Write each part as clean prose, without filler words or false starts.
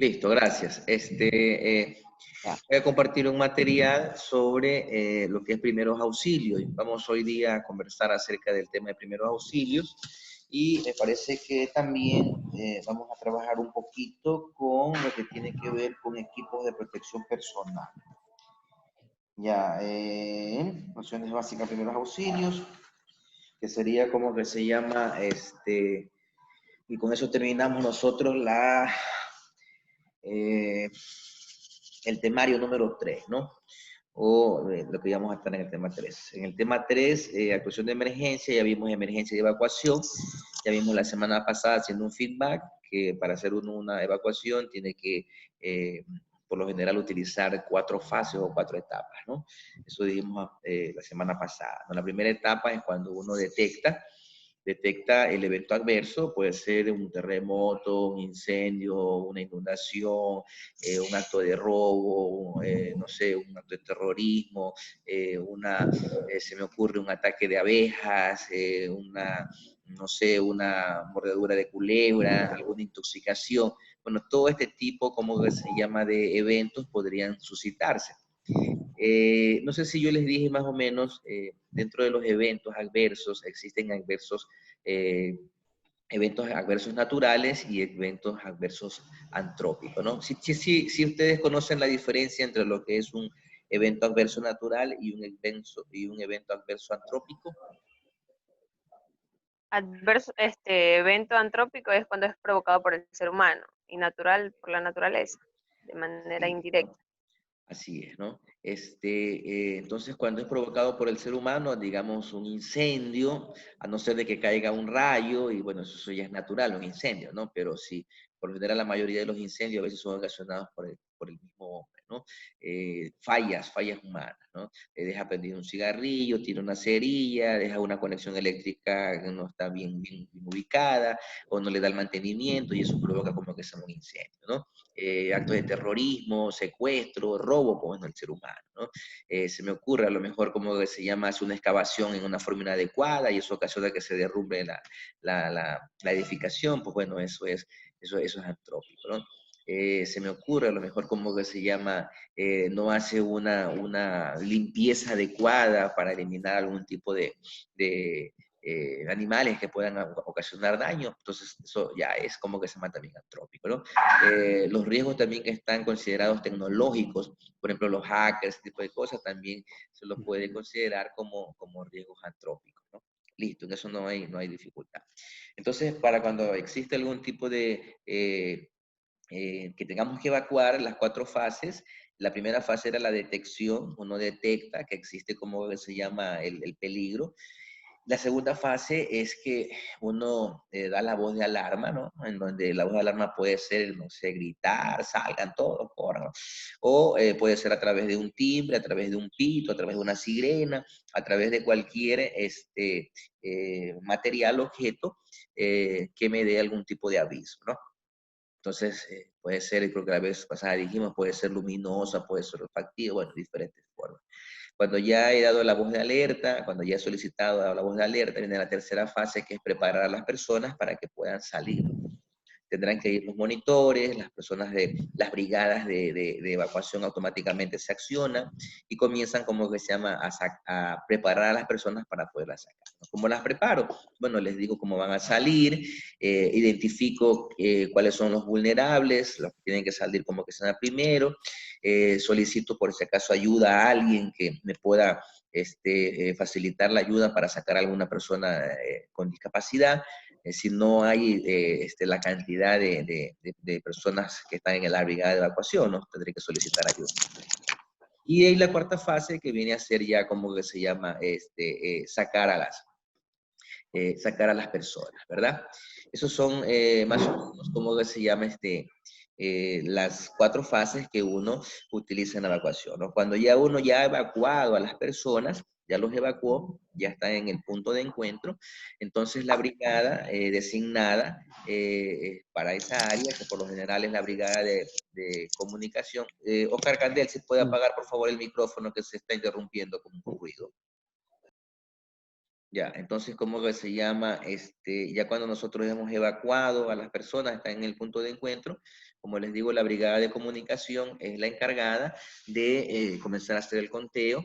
Listo, gracias. Voy a compartir un material sobre lo que es primeros auxilios. Vamos hoy día a conversar acerca del tema de primeros auxilios y me parece que también vamos a trabajar un poquito con lo que tiene que ver con equipos de protección personal. Ya, nociones básicas de primeros auxilios, que sería como que se llama, y con eso terminamos nosotros eh, el temario número 3, ¿no? O lo que íbamos a estar en el tema 3. En el tema 3, actuación de emergencia, ya vimos emergencia y evacuación, ya vimos la semana pasada haciendo un feedback, que para hacer una evacuación tiene que, por lo general, utilizar 4 fases o 4 etapas, ¿no? Eso dijimos la semana pasada, ¿no? La primera etapa es cuando uno detecta el evento adverso, puede ser un terremoto, un incendio, una inundación, un acto de robo, no sé, un acto de terrorismo, se me ocurre un ataque de abejas, no sé, una mordedura de culebra, alguna intoxicación. Bueno, todo este tipo, como se llama, de eventos podrían suscitarse. No sé si yo les dije más o menos, dentro de los eventos adversos, existen eventos adversos naturales y eventos adversos antrópicos, ¿no? Si ustedes conocen la diferencia entre lo que es un evento adverso natural y un evento adverso antrópico. Evento antrópico es cuando es provocado por el ser humano y natural por la naturaleza, de manera Sí, indirecta. así es, ¿no? Entonces, cuando es provocado por el ser humano, digamos un incendio, a no ser de que caiga un rayo, y bueno, eso ya es natural, un incendio, ¿no? Pero sí, por lo general la mayoría de los incendios a veces son ocasionados por el mismo hombre, ¿no? Fallas humanas, ¿no? Deja prendido un cigarrillo, tira una cerilla, deja una conexión eléctrica que no está bien ubicada, o no le da el mantenimiento, y eso provoca como que sea un incendio, ¿no? Actos de terrorismo, secuestro, robo, como en el ser humano, ¿no? Se me ocurre a lo mejor como que se llama, hace una excavación en una forma inadecuada y eso ocasiona que se derrumbe la edificación, pues bueno, eso es antrópico, ¿no? Se me ocurre a lo mejor como que se llama, no hace una limpieza adecuada para eliminar algún tipo de animales que puedan ocasionar daño, entonces eso ya es como que se llama también antrópico, ¿no? Los riesgos también que están considerados tecnológicos, por ejemplo, los hackers, ese tipo de cosas, también se los puede considerar como riesgos antrópicos, ¿no? Listo, en eso no hay dificultad. Entonces, para cuando existe algún tipo que tengamos que evacuar las 4 fases, la primera fase era la detección, uno detecta que existe como se llama el peligro. La segunda fase es que uno da la voz de alarma, ¿no? En donde la voz de alarma puede ser, no sé, gritar, salgan todos, corran. O puede ser a través de un timbre, a través de un pito, a través de una sirena, a través de cualquier material, objeto que me dé algún tipo de aviso, ¿no? Entonces, puede ser, creo que la vez pasada dijimos, puede ser luminosa, puede ser olfactiva, bueno, diferentes formas. Cuando ya he dado la voz de alerta, cuando ya he solicitado la voz de alerta, viene la tercera fase, que es preparar a las personas para que puedan salir. Tendrán que ir los monitores, las personas las brigadas de evacuación automáticamente se accionan y comienzan, como que se llama, a preparar a las personas para poderlas sacar. ¿Cómo las preparo? Bueno, les digo cómo van a salir, identifico cuáles son los vulnerables, los que tienen que salir como que sean primero, solicito por si acaso ayuda a alguien que me pueda facilitar la ayuda para sacar a alguna persona con discapacidad. Si no hay la cantidad de personas que están en la brigada de evacuación, ¿no? Tendré que solicitar ayuda. Y ahí la cuarta fase que viene a ser ya como que se llama sacar a las personas, ¿verdad? Esos son más o menos como que se llama las 4 fases que uno utiliza en la evacuación, ¿no? Cuando ya uno ya ha evacuado a las personas, ya los evacuó, ya están en el punto de encuentro, entonces la brigada designada para esa área, que por lo general es la brigada de comunicación. Oscar Candel, si puede apagar por favor el micrófono que se está interrumpiendo con ruido. Ya, entonces, ¿cómo que se llama? Ya cuando nosotros hemos evacuado a las personas, están en el punto de encuentro, como les digo, la brigada de comunicación es la encargada de comenzar a hacer el conteo,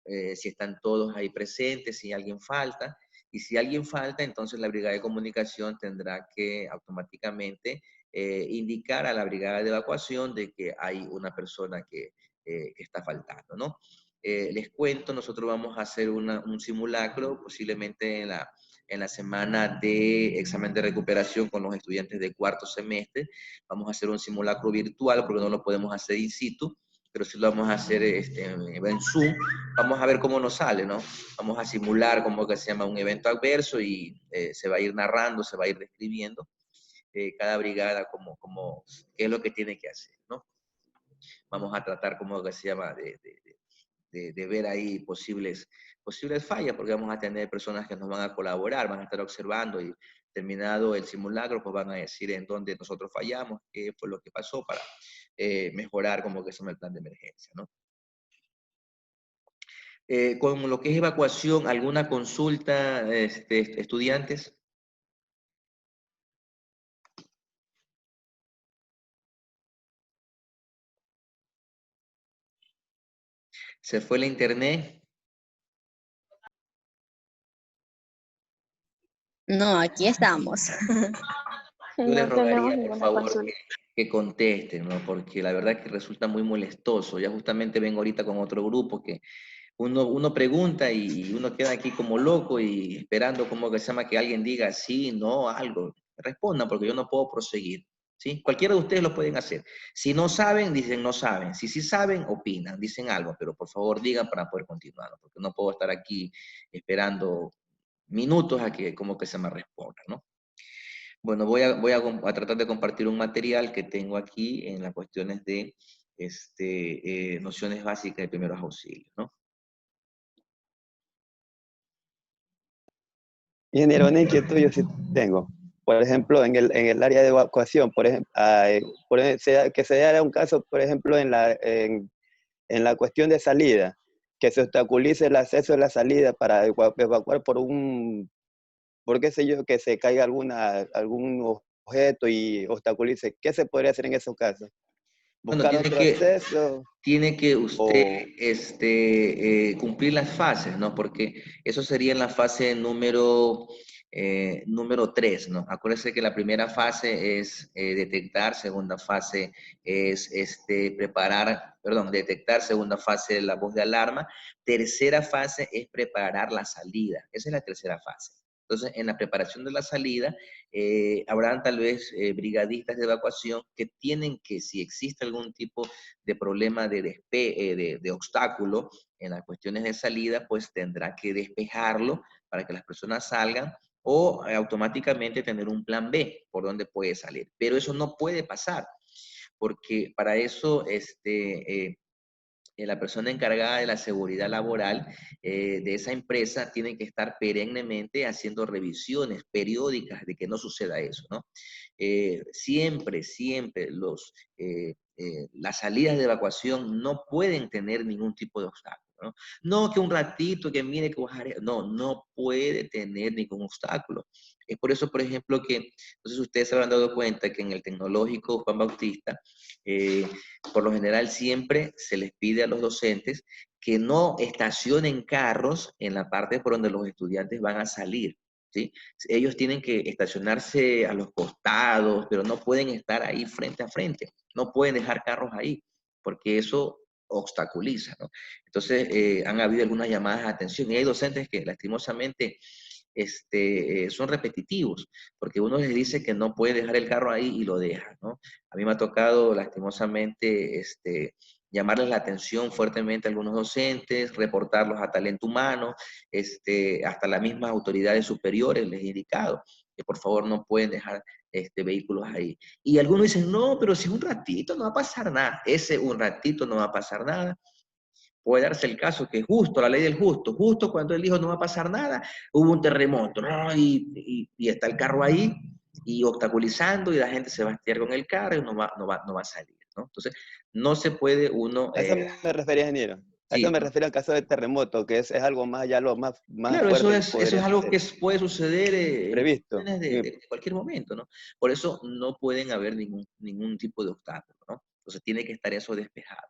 si están todos ahí presentes, si alguien falta, y si alguien falta, entonces la brigada de comunicación tendrá que automáticamente indicar a la brigada de evacuación de que hay una persona que está faltando, ¿no? Les cuento, nosotros vamos a hacer un simulacro posiblemente en la semana de examen de recuperación con los estudiantes de cuarto semestre. Vamos a hacer un simulacro virtual porque no lo podemos hacer in situ, pero sí lo vamos a hacer en Zoom. Vamos a ver cómo nos sale, ¿no? Vamos a simular como que se llama un evento adverso y se va a ir narrando, se va a ir describiendo cada brigada qué es lo que tiene que hacer, ¿no? Vamos a tratar como que se llama de ver ahí posibles fallas, porque vamos a tener personas que nos van a colaborar, van a estar observando y terminado el simulacro, pues van a decir en dónde nosotros fallamos, qué fue lo que pasó para mejorar como que se llama el plan de emergencia, ¿no? Con lo que es evacuación, ¿alguna consulta, estudiantes? ¿Se fue la internet? No, aquí estamos. Yo les No tenemos rogaría, por ninguna favor, consulta. que contesten, ¿no? Porque la verdad que resulta muy molestoso. Ya justamente vengo ahorita con otro grupo que uno pregunta y uno queda aquí como loco y esperando como que se llama que alguien diga sí, no, algo. Respondan porque yo no puedo proseguir, ¿sí? Cualquiera de ustedes lo pueden hacer. Si no saben, dicen no saben. Si sí saben, opinan, dicen algo, pero por favor digan para poder continuar, ¿no? Porque no puedo estar aquí esperando minutos a que como que se me responda, ¿no? Bueno, voy a tratar de compartir un material que tengo aquí en las cuestiones de nociones básicas de primeros auxilios, ¿no? Ingeniero, una inquietud yo sí tengo. Por ejemplo, en el área de evacuación, por ejemplo, que se diera un caso, por ejemplo, en la cuestión de salida, que se obstaculice el acceso a la salida para evacuar por qué sé yo, que se caiga algún objeto y obstaculice. ¿Qué se podría hacer en esos casos? Bueno, ¿Buscar otro acceso tiene que usted o cumplir las fases, ¿no? Porque eso sería en la fase número 3, ¿no? Acuérdese que la primera fase es detectar, segunda fase es detectar, segunda fase la voz de alarma, tercera fase es preparar la salida, esa es la tercera fase. Entonces, en la preparación de la salida, habrán tal vez brigadistas de evacuación que tienen que, si existe algún tipo de problema de obstáculo en las cuestiones de salida, pues tendrá que despejarlo para que las personas salgan o automáticamente tener un plan B por donde puede salir. Pero eso no puede pasar, porque para eso la persona encargada de la seguridad laboral de esa empresa tiene que estar perennemente haciendo revisiones periódicas de que no suceda eso, ¿no? Siempre las salidas de evacuación no pueden tener ningún tipo de obstáculo, ¿no? No que un ratito, que mire que bajar, no puede tener ningún obstáculo. Es por eso, por ejemplo, que, entonces ustedes se habrán dado cuenta que en el tecnológico Juan Bautista, eh, por lo general siempre se les pide a los docentes que no estacionen carros en la parte por donde los estudiantes van a salir, ¿sí? Ellos tienen que estacionarse a los costados, pero no pueden estar ahí frente a frente, no pueden dejar carros ahí, porque eso obstaculiza, ¿no? Entonces, han habido algunas llamadas de atención y hay docentes que lastimosamente son repetitivos, porque uno les dice que no puede dejar el carro ahí y lo deja, ¿no? A mí me ha tocado lastimosamente llamarles la atención fuertemente a algunos docentes, reportarlos a talento humano, hasta las mismas autoridades superiores les he indicado que por favor no pueden dejar vehículos ahí. Y algunos dicen, no, pero si un ratito no va a pasar nada. Ese un ratito no va a pasar nada. Puede darse el caso que justo, la ley del justo cuando él dijo no va a pasar nada, hubo un terremoto, ¿no? Y está el carro ahí y obstaculizando y la gente se va a estirar con el carro y no va a salir, ¿no? Entonces, no se puede uno... a eso me refería, ingeniero? A eso Sí, me refiero al caso de terremoto, que es algo más, ya lo más claro, fuerte que eso es podría algo ser que puede suceder en previsto. cuestiones Sí, de cualquier momento, ¿no? Por eso no pueden haber ningún tipo de obstáculo, ¿no? Entonces tiene que estar eso despejado.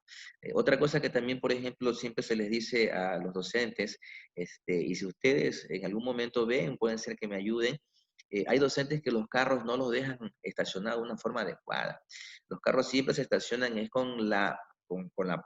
Otra cosa que también, por ejemplo, siempre se les dice a los docentes, y si ustedes en algún momento ven, pueden ser que me ayuden, hay docentes que los carros no los dejan estacionados de una forma adecuada. Los carros siempre se estacionan es con la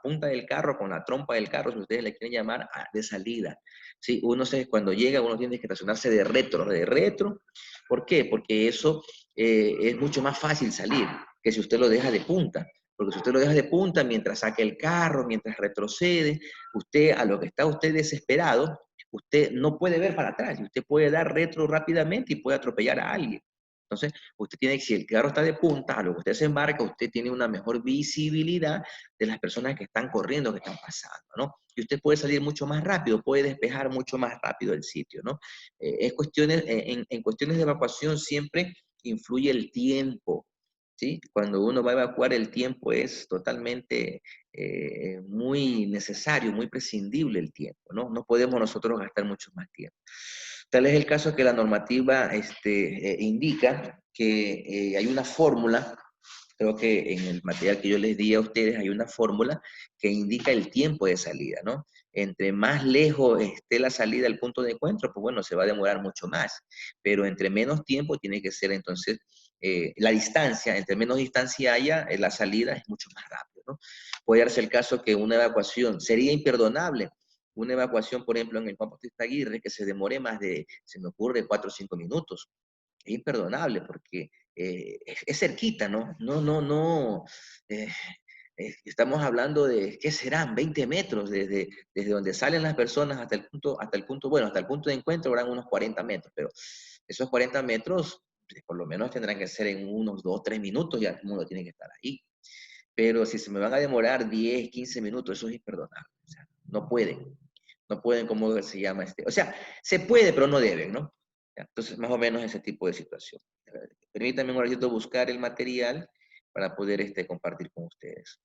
punta del carro, con la trompa del carro, si ustedes le quieren llamar, de salida. Sí, cuando llega, uno tiene que estacionarse de retro. ¿Por qué? Porque eso es mucho más fácil salir que si usted lo deja de punta. Porque si usted lo deja de punta, mientras saca el carro, mientras retrocede, usted, a lo que está usted desesperado, usted no puede ver para atrás. Y usted puede dar retro rápidamente y puede atropellar a alguien. Entonces, usted tiene, si el carro está de punta, a lo que usted se embarca, usted tiene una mejor visibilidad de las personas que están corriendo, que están pasando, ¿no? Y usted puede salir mucho más rápido, puede despejar mucho más rápido el sitio, ¿no? En cuestiones de evacuación siempre influye el tiempo, ¿sí? Cuando uno va a evacuar, el tiempo es totalmente muy necesario, muy prescindible el tiempo, ¿no? No podemos nosotros gastar mucho más tiempo. Tal es el caso que la normativa indica que hay una fórmula. Creo que en el material que yo les di a ustedes hay una fórmula que indica el tiempo de salida, ¿no? Entre más lejos esté la salida del punto de encuentro, pues bueno, se va a demorar mucho más, pero entre menos tiempo tiene que ser entonces la distancia, entre menos distancia haya, la salida es mucho más rápido, ¿no? Puede darse el caso que una evacuación sería imperdonable. Una evacuación, por ejemplo, en el Juan Bautista Aguirre, que se demore más de, se me ocurre, 4 o 5 minutos. Es imperdonable porque es cerquita, ¿no? No. eh, Estamos hablando de, ¿qué serán? 20 metros desde donde salen las personas bueno, hasta el punto de encuentro habrán unos 40 metros, pero esos 40 metros, pues, por lo menos tendrán que ser en unos 2, 3 minutos, ya todo el mundo tiene que estar ahí. Pero si se me van a demorar 10, 15 minutos, eso es imperdonable. O sea, no pueden, ¿cómo se llama este? O sea, se puede, pero no deben, ¿no? Entonces, más o menos ese tipo de situación. Permítanme un ratito buscar el material para poder compartir con ustedes.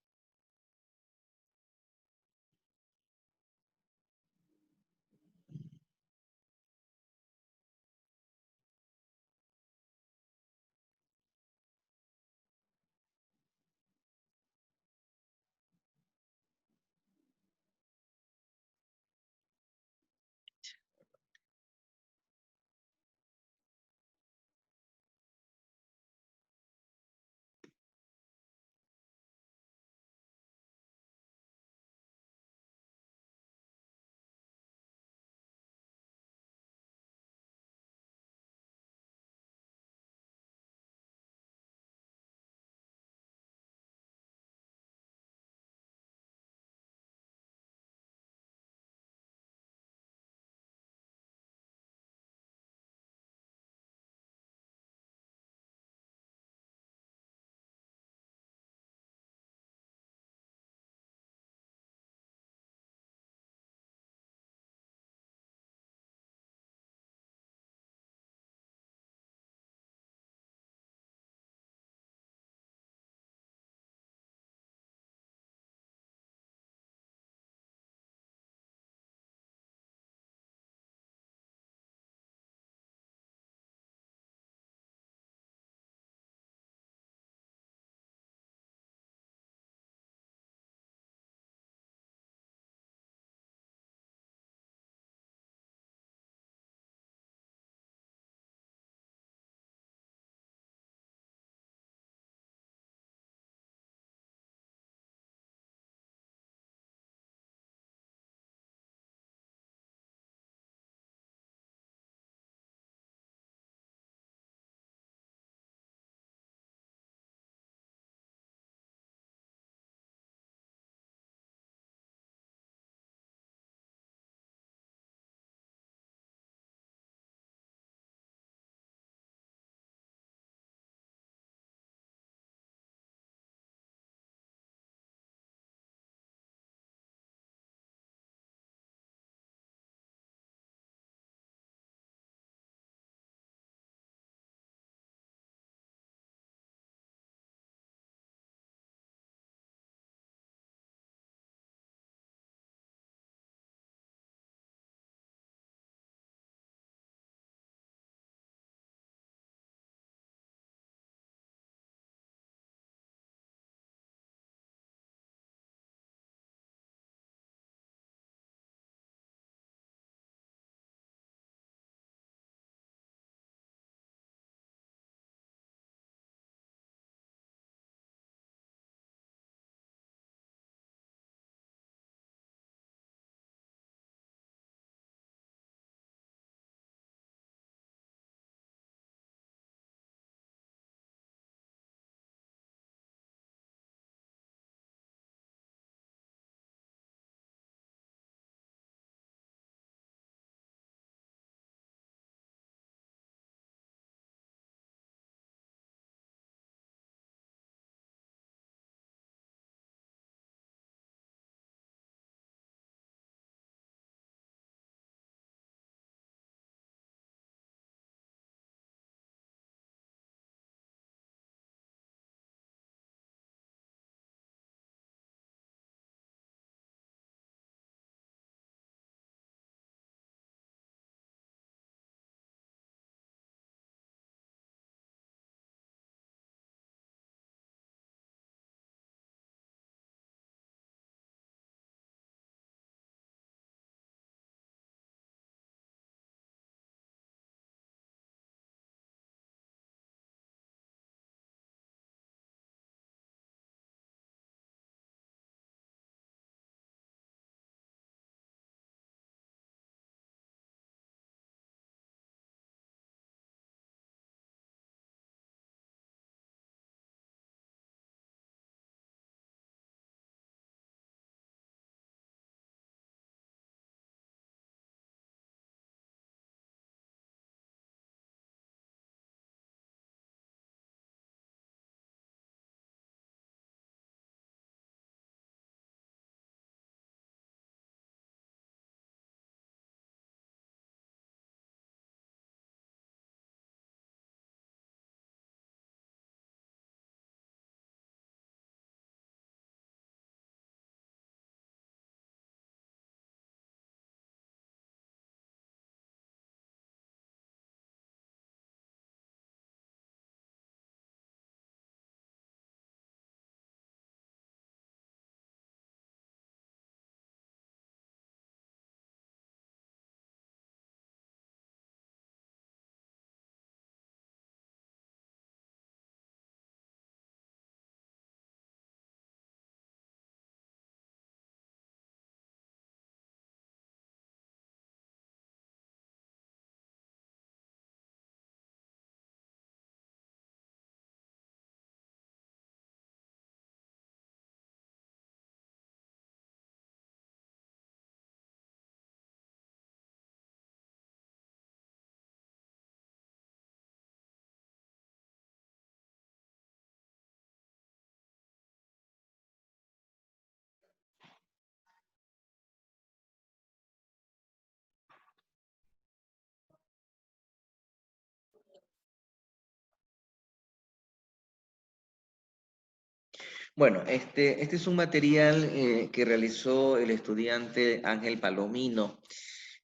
Bueno, este es un material que realizó el estudiante Ángel Palomino.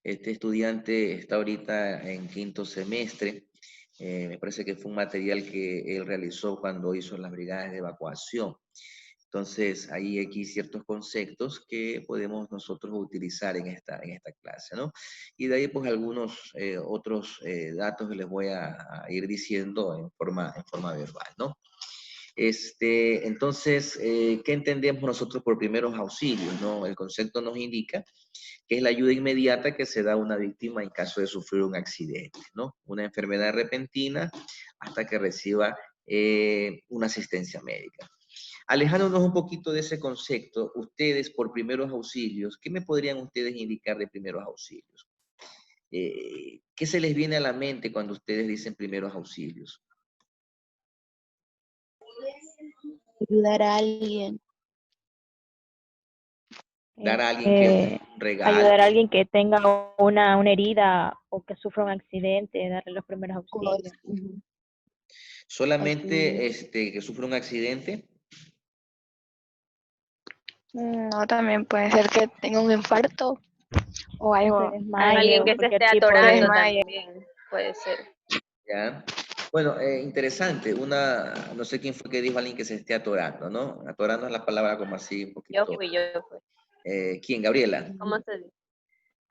Este estudiante está ahorita en quinto semestre. Me parece que fue un material que él realizó cuando hizo las brigadas de evacuación. Entonces, ahí aquí ciertos conceptos que podemos nosotros utilizar en esta clase, ¿no? Y de ahí, pues, algunos otros datos que les voy a ir diciendo en forma verbal, ¿no? Entonces, ¿qué entendemos nosotros por primeros auxilios, no? El concepto nos indica que es la ayuda inmediata que se da a una víctima en caso de sufrir un accidente, ¿no? Una enfermedad repentina hasta que reciba una asistencia médica. Alejándonos un poquito de ese concepto, ustedes por primeros auxilios, ¿qué me podrían ustedes indicar de primeros auxilios? ¿Qué se les viene a la mente cuando ustedes dicen primeros auxilios? Ayudar a alguien. Dar a alguien que un regalo. Ayudar a alguien que tenga una herida o que sufra un accidente, darle los primeros auxilios. Ujú. Solamente Así. que sufre un accidente. No, también puede ser que tenga un infarto o Que algo. se desmaye Alguien o que se cualquier esté tipo atorando de... Desmaye. también puede ser. ¿Ya? Bueno, interesante. No sé quién fue que dijo alguien que se esté atorando, ¿no? Atorando es la palabra como así un Yo poquito. fui, yo fui. ¿Quién? Gabriela. ¿Cómo se dice?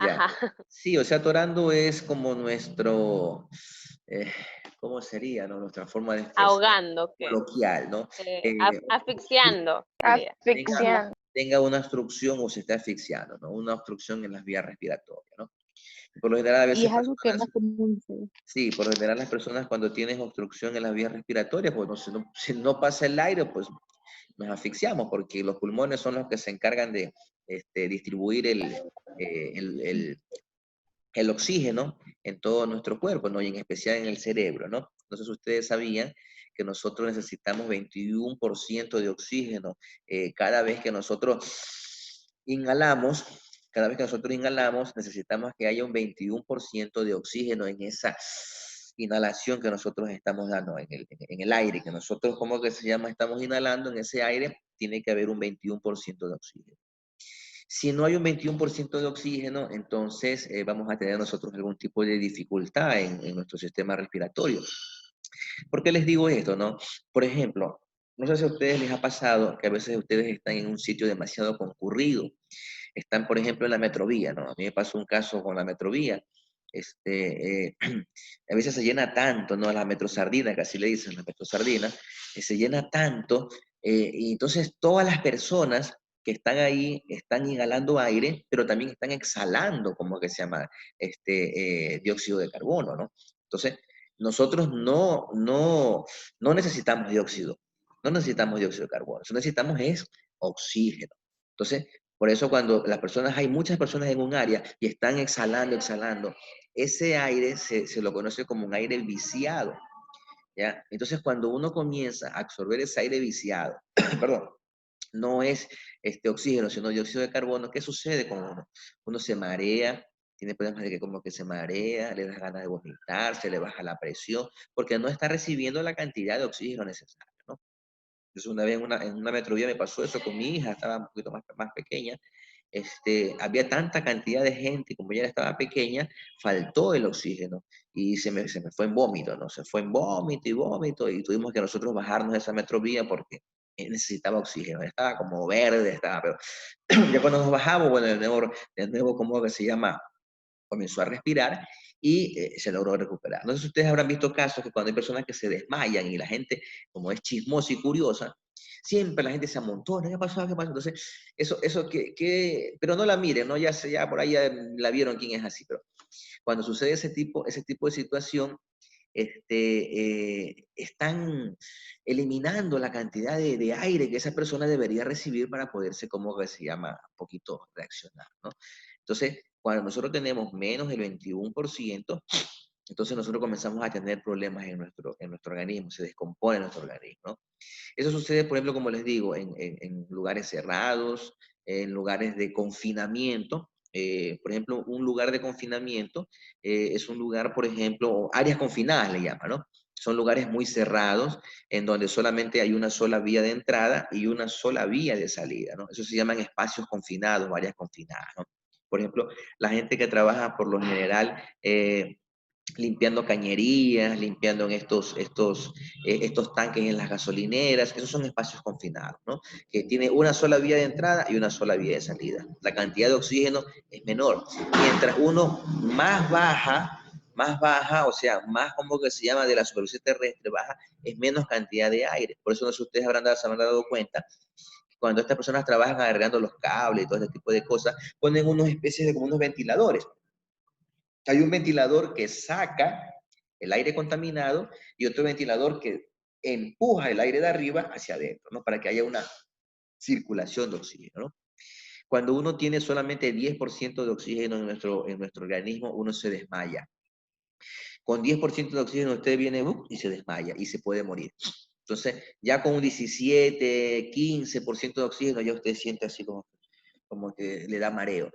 Ya. Ajá. Sí, o sea, atorando es como nuestro, eh, ¿cómo sería, no? Nuestra forma de expresión Ahogando, ¿qué? coloquial, ¿no? Eh, Asfixiando sería. tenga, Asfixiando. tenga una obstrucción o se está asfixiando, ¿no? Una obstrucción en las vías respiratorias, ¿no? Por lo general, a Y veces es algo que es personas, más común. Sí. sí, por lo general las personas cuando tienen obstrucción en las vías respiratorias, pues no, si no pasa el aire, pues nos asfixiamos, porque los pulmones son los que se encargan de distribuir el oxígeno en todo nuestro cuerpo, ¿no? Y en especial en el cerebro, ¿no? Entonces ustedes sabían que nosotros necesitamos 21% de oxígeno cada vez que nosotros inhalamos. Cada vez que nosotros inhalamos, necesitamos que haya un 21% de oxígeno en esa inhalación que nosotros estamos dando en el aire, que nosotros, ¿cómo que se llama? Estamos inhalando en ese aire, tiene que haber un 21% de oxígeno. Si no hay un 21% de oxígeno, entonces vamos a tener nosotros algún tipo de dificultad en nuestro sistema respiratorio. ¿Por qué les digo esto, no? Por ejemplo, no sé si a ustedes les ha pasado que a veces ustedes están en un sitio demasiado concurrido. Están, por ejemplo, en la metrovía, ¿no? A mí me pasó un caso con la metrovía. A veces se llena tanto, ¿no? La metrosardina, que así le dicen, la metrosardina, se llena tanto, y entonces todas las personas que están ahí están inhalando aire, pero también están exhalando, como que se llama, dióxido de carbono, ¿no? Entonces, nosotros no necesitamos dióxido, no necesitamos dióxido de carbono, lo que necesitamos es oxígeno. Entonces, por eso cuando hay muchas personas en un área y están exhalando, ese aire se lo conoce como un aire viciado, ¿ya? Entonces, cuando uno comienza a absorber ese aire viciado, perdón, no es oxígeno, sino dióxido de carbono, ¿qué sucede con uno? Uno se marea, tiene problemas de que como que se marea, le da ganas de vomitar, se le baja la presión, porque no está recibiendo la cantidad de oxígeno necesaria, ¿no? Entonces, una vez en una metrovía me pasó eso con mi hija, estaba un poquito más pequeña. Había tanta cantidad de gente, como ella estaba pequeña, faltó el oxígeno y se me fue en vómito, ¿no? Se fue en vómito y tuvimos que nosotros bajarnos de esa metrovía porque necesitaba oxígeno. Estaba como verde, pero ya cuando nos bajamos, bueno, de nuevo, ¿cómo que se llama? Comenzó a respirar y se logró recuperar. No sé si ustedes habrán visto casos que cuando hay personas que se desmayan y la gente, como es chismosa y curiosa, siempre la gente se amontona, ¿qué pasó? ¿Qué pasó? Entonces, pero no la miren, ¿no? Ya por ahí ya la vieron quién es así, pero cuando sucede ese tipo de situación, están eliminando la cantidad de aire que esa persona debería recibir para poderse, como que se llama, un poquito reaccionar, ¿no? Entonces, cuando nosotros tenemos menos del 21%, entonces nosotros comenzamos a tener problemas en nuestro organismo, se descompone nuestro organismo, ¿no? Eso sucede, por ejemplo, como les digo, en lugares cerrados, en lugares de confinamiento. Por ejemplo, un lugar de confinamiento es un lugar, por ejemplo, áreas confinadas le llaman, ¿no? Son lugares muy cerrados, en donde solamente hay una sola vía de entrada y una sola vía de salida, ¿no? Eso se llaman espacios confinados, áreas confinadas, ¿no? Por ejemplo, la gente que trabaja por lo general limpiando cañerías, limpiando en estos tanques en las gasolineras, esos son espacios confinados, ¿no? Que tiene una sola vía de entrada y una sola vía de salida. La cantidad de oxígeno es menor. Mientras uno más baja, o sea, más como que se llama de la superficie terrestre baja, es menos cantidad de aire. Por eso no sé si ustedes se habrán dado cuenta, cuando estas personas trabajan agregando los cables y todo este tipo de cosas, ponen unas especies de como unos ventiladores. Hay un ventilador que saca el aire contaminado y otro ventilador que empuja el aire de arriba hacia adentro, ¿no? Para que haya una circulación de oxígeno, ¿no? Cuando uno tiene solamente 10% de oxígeno en nuestro organismo, uno se desmaya. Con 10% de oxígeno usted viene y se desmaya y se puede morir. Entonces, ya con un 17, 15% de oxígeno, ya usted siente así como que le da mareo.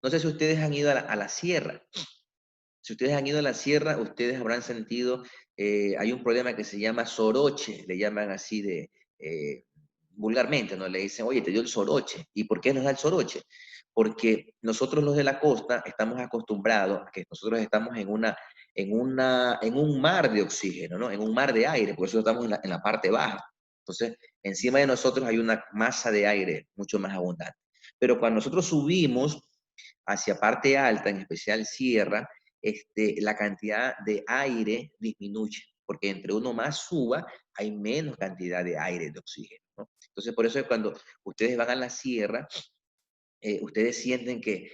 No sé si ustedes han ido a la sierra. Si ustedes han ido a la sierra, ustedes habrán sentido, hay un problema que se llama soroche, le llaman así vulgarmente, ¿no? Le dicen, oye, te dio el soroche. ¿Y por qué nos da el soroche? Porque nosotros los de la costa estamos acostumbrados a que nosotros estamos en un mar de oxígeno, ¿no? En un mar de aire, por eso estamos en la parte baja. Entonces, encima de nosotros hay una masa de aire mucho más abundante. Pero cuando nosotros subimos hacia parte alta, en especial sierra, la cantidad de aire disminuye, porque entre uno más suba, hay menos cantidad de aire, de oxígeno, ¿no? Entonces, por eso es cuando ustedes van a la sierra, ustedes sienten que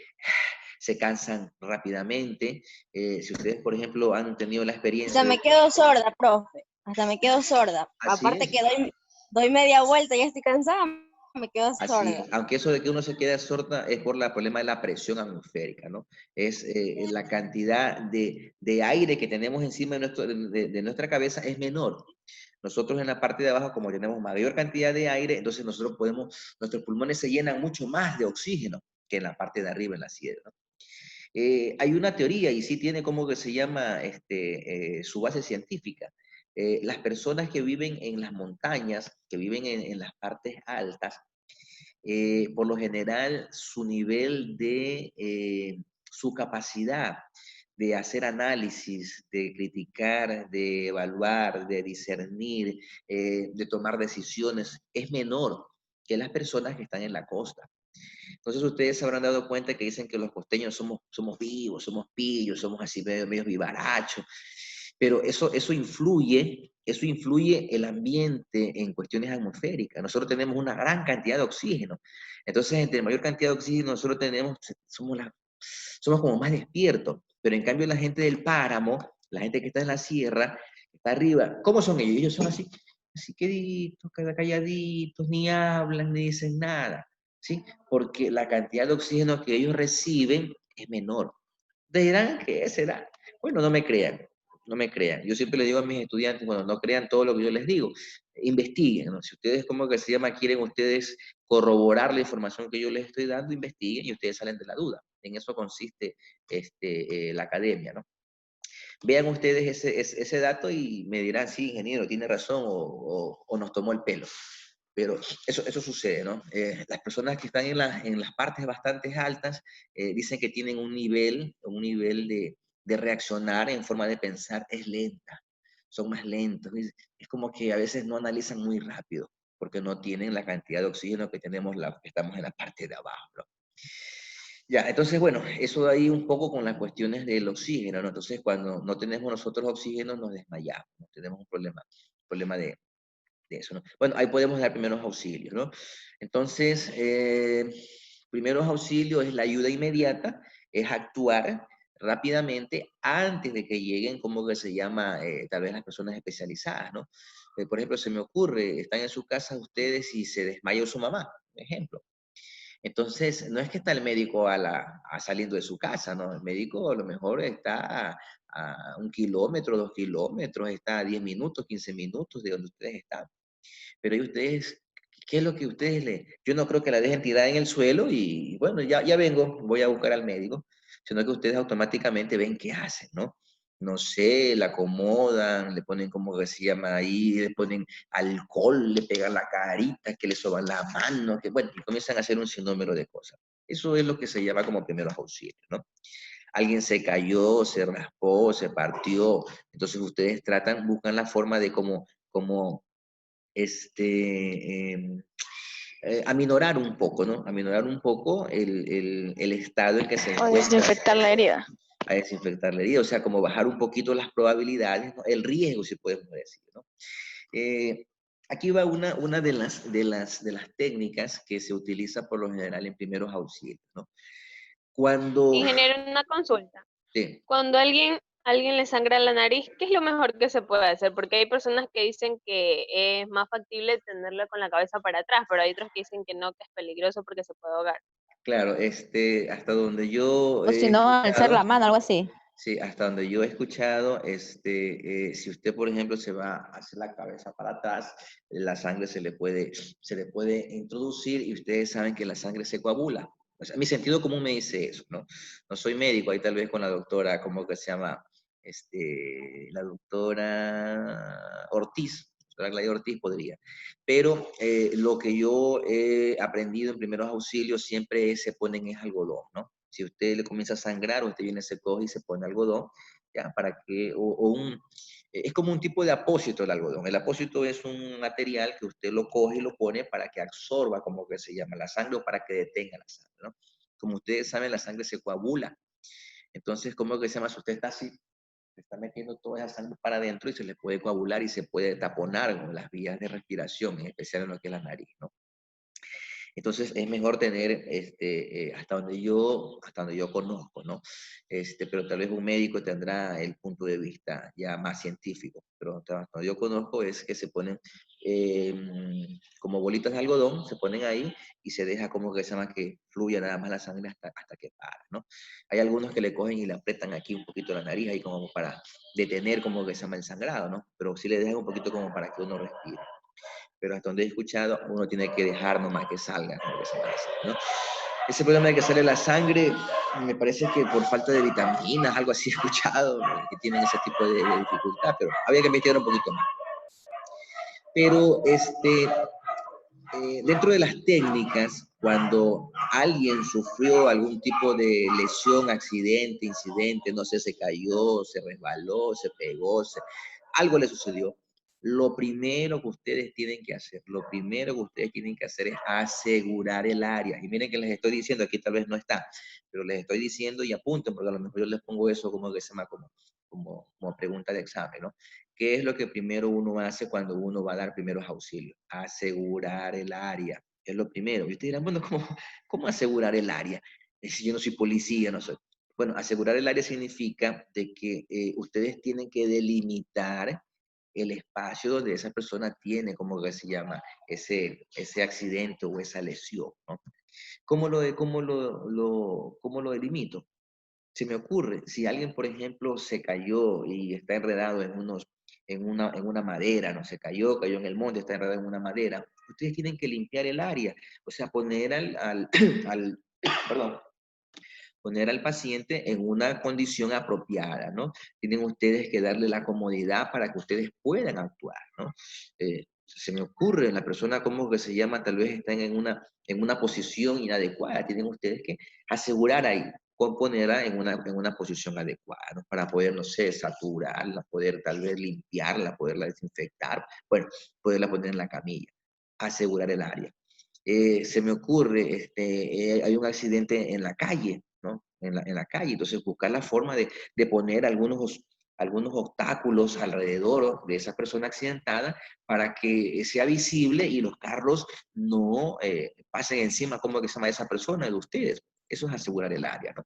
se cansan rápidamente. Si ustedes, por ejemplo, han tenido la experiencia Hasta me de... quedo sorda, profe. Hasta me quedo sorda. Así Aparte es. que doy media vuelta y ya estoy cansada, me quedo Así sorda. es, aunque eso de que uno se queda sorda es por el problema de la presión atmosférica, ¿no? Es la cantidad de aire que tenemos encima de nuestra cabeza es menor. Nosotros en la parte de abajo, como tenemos mayor cantidad de aire, entonces nuestros pulmones se llenan mucho más de oxígeno que en la parte de arriba, en la sierra, ¿no? Hay una teoría, y sí tiene como que se llama su base científica. Las personas que viven en las montañas, que viven en las partes altas, por lo general su nivel su capacidad de hacer análisis, de criticar, de evaluar, de discernir, de tomar decisiones, es menor que las personas que están en la costa. Entonces ustedes se habrán dado cuenta que dicen que los costeños somos vivos, somos pillos, somos así medio vivarachos, pero eso influye el ambiente en cuestiones atmosféricas. Nosotros tenemos una gran cantidad de oxígeno. Entonces, entre mayor cantidad de oxígeno nosotros tenemos, somos como más despiertos. Pero en cambio la gente del páramo, la gente que está en la sierra, que está arriba, ¿cómo son ellos? Ellos son así queditos, calladitos, ni hablan, ni dicen nada, ¿sí? Porque la cantidad de oxígeno que ellos reciben es menor. ¿Dirán qué será? Bueno, no me crean, no me crean. Yo siempre le digo a mis estudiantes, bueno, no crean todo lo que yo les digo, investiguen, ¿no? Si ustedes, como que se llama, quieren ustedes corroborar la información que yo les estoy dando, investiguen y ustedes salen de la duda. En eso consiste la academia, ¿no? Vean ustedes ese dato y me dirán, sí, ingeniero, tiene razón o nos tomó el pelo. Pero eso sucede, ¿no? Las personas que están en las partes bastante altas dicen que tienen un nivel de reaccionar en forma de pensar es lenta, son más lentos. Es como que a veces no analizan muy rápido porque no tienen la cantidad de oxígeno que tenemos que estamos en la parte de abajo, ¿no? Ya, entonces, bueno, eso de ahí un poco con las cuestiones del oxígeno, ¿no? Entonces, cuando no tenemos nosotros oxígeno, nos desmayamos, ¿no? Tenemos un problema de eso, ¿no? Bueno, ahí podemos dar primeros auxilios, ¿no? Entonces, primeros auxilios es la ayuda inmediata, es actuar rápidamente antes de que lleguen, como que se llama, tal vez las personas especializadas, ¿no? Por ejemplo, se me ocurre, están en su casa ustedes y se desmayó su mamá, por ejemplo. Entonces, no es que está el médico saliendo de su casa, ¿no? El médico a lo mejor está a 1 kilómetro, 2 kilómetros, está a 10 minutos, 15 minutos de donde ustedes están. Pero ahí ustedes, ¿qué es lo que yo no creo que la dejen tirada en el suelo y bueno, ya vengo, voy a buscar al médico, sino que ustedes automáticamente ven qué hacen, ¿no? no sé, la acomodan, le ponen como que se llama ahí, le ponen alcohol, le pegan la carita, que le soban la mano, que bueno, y comienzan a hacer un sinnúmero de cosas. Eso es lo que se llama como primeros auxilios, ¿no? Alguien se cayó, se raspó, se partió, entonces ustedes buscan la forma de como aminorar un poco, ¿no? Aminorar un poco el estado en que se O encuentra. desinfectar la herida. A desinfectar la herida, o sea, como bajar un poquito las probabilidades, ¿no? El riesgo, si podemos decir, ¿no? Aquí va una de las técnicas que se utiliza por lo general en primeros auxilios, ¿no? Cuando... Ingeniero, una consulta. Sí. Cuando alguien le sangra la nariz, ¿qué es lo mejor que se puede hacer? Porque hay personas que dicen que es más factible tenerlo con la cabeza para atrás, pero hay otros que dicen que no, que es peligroso porque se puede ahogar. Claro, hasta donde yo O si he no, alzar escuchado, la mano, algo así. sí, hasta donde yo he escuchado, si usted, por ejemplo, se va a hacer la cabeza para atrás, la sangre se le puede introducir y ustedes saben que la sangre se coagula. O sea, mi sentido común me dice eso, ¿no? No soy médico, ahí tal vez con la doctora, ¿cómo que se llama? La doctora Ortiz, doctora Gladys Ortiz podría. Pero lo que yo he aprendido en primeros auxilios siempre se ponen es algodón, ¿no? Si usted le comienza a sangrar, usted viene, se coge y se pone algodón, ¿ya? Para que, es como un tipo de apósito el algodón. El apósito es un material que usted lo coge y lo pone para que absorba, como que se llama, la sangre o para que detenga la sangre, ¿no? Como ustedes saben, la sangre se coagula. Entonces, ¿cómo que se llama? Si usted está así, está metiendo toda esa sangre para adentro y se le puede coagular y se puede taponar con las vías de respiración, en especial en lo que es la nariz, ¿no? Entonces es mejor tener, hasta donde yo conozco, ¿no? Pero tal vez un médico tendrá el punto de vista ya más científico, pero hasta donde yo conozco es que se ponen como bolitas de algodón, se ponen ahí y se deja como que se llama que fluya nada más la sangre hasta que para, ¿no? Hay algunos que le cogen y le apretan aquí un poquito la nariz ahí como para detener como que se llama el sangrado, ¿no? Pero sí le dejan un poquito como para que uno respire. Pero hasta donde he escuchado, uno tiene que dejar nomás que salga, ¿no? Ese problema de que sale la sangre, me parece que por falta de vitaminas, algo así he escuchado, ¿no? Que tienen ese tipo de dificultad, pero había que investigar un poquito más. Pero dentro de las técnicas, cuando alguien sufrió algún tipo de lesión, accidente, incidente, no sé, se cayó, se resbaló, se pegó, algo le sucedió, lo primero que ustedes tienen que hacer, es asegurar el área. Y miren que les estoy diciendo, aquí tal vez no está, pero les estoy diciendo y apunten, porque a lo mejor yo les pongo eso como que se llama como pregunta de examen, ¿no? ¿Qué es lo que primero uno hace cuando uno va a dar primeros auxilios? Asegurar el área. Es lo primero. Y ustedes dirán, bueno, ¿cómo asegurar el área? Si yo no soy policía, no soy. Bueno, asegurar el área significa de que ustedes tienen que delimitar el espacio donde esa persona tiene, como que se llama, ese accidente o esa lesión, ¿no? ¿Cómo lo delimito? Se me ocurre, si alguien, por ejemplo, se cayó y está enredado en una madera, no se cayó en el monte, está enredado en una madera, ustedes tienen que limpiar el área, o sea, poner perdón, poner al paciente en una condición apropiada, ¿no? Tienen ustedes que darle la comodidad para que ustedes puedan actuar, ¿no? Se me ocurre, la persona como que se llama, tal vez está en una posición inadecuada, tienen ustedes que asegurar ahí, ponerla en una posición adecuada, ¿no? Para poder, no sé, saturarla, poder tal vez limpiarla, poderla desinfectar, bueno, poderla poner en la camilla, asegurar el área. Se me ocurre, hay un accidente en la calle, ¿no? En la calle, entonces buscar la forma de poner algunos obstáculos alrededor de esa persona accidentada para que sea visible y los carros no pasen encima, como que se llama esa persona, de ustedes. Eso es asegurar el área, ¿no?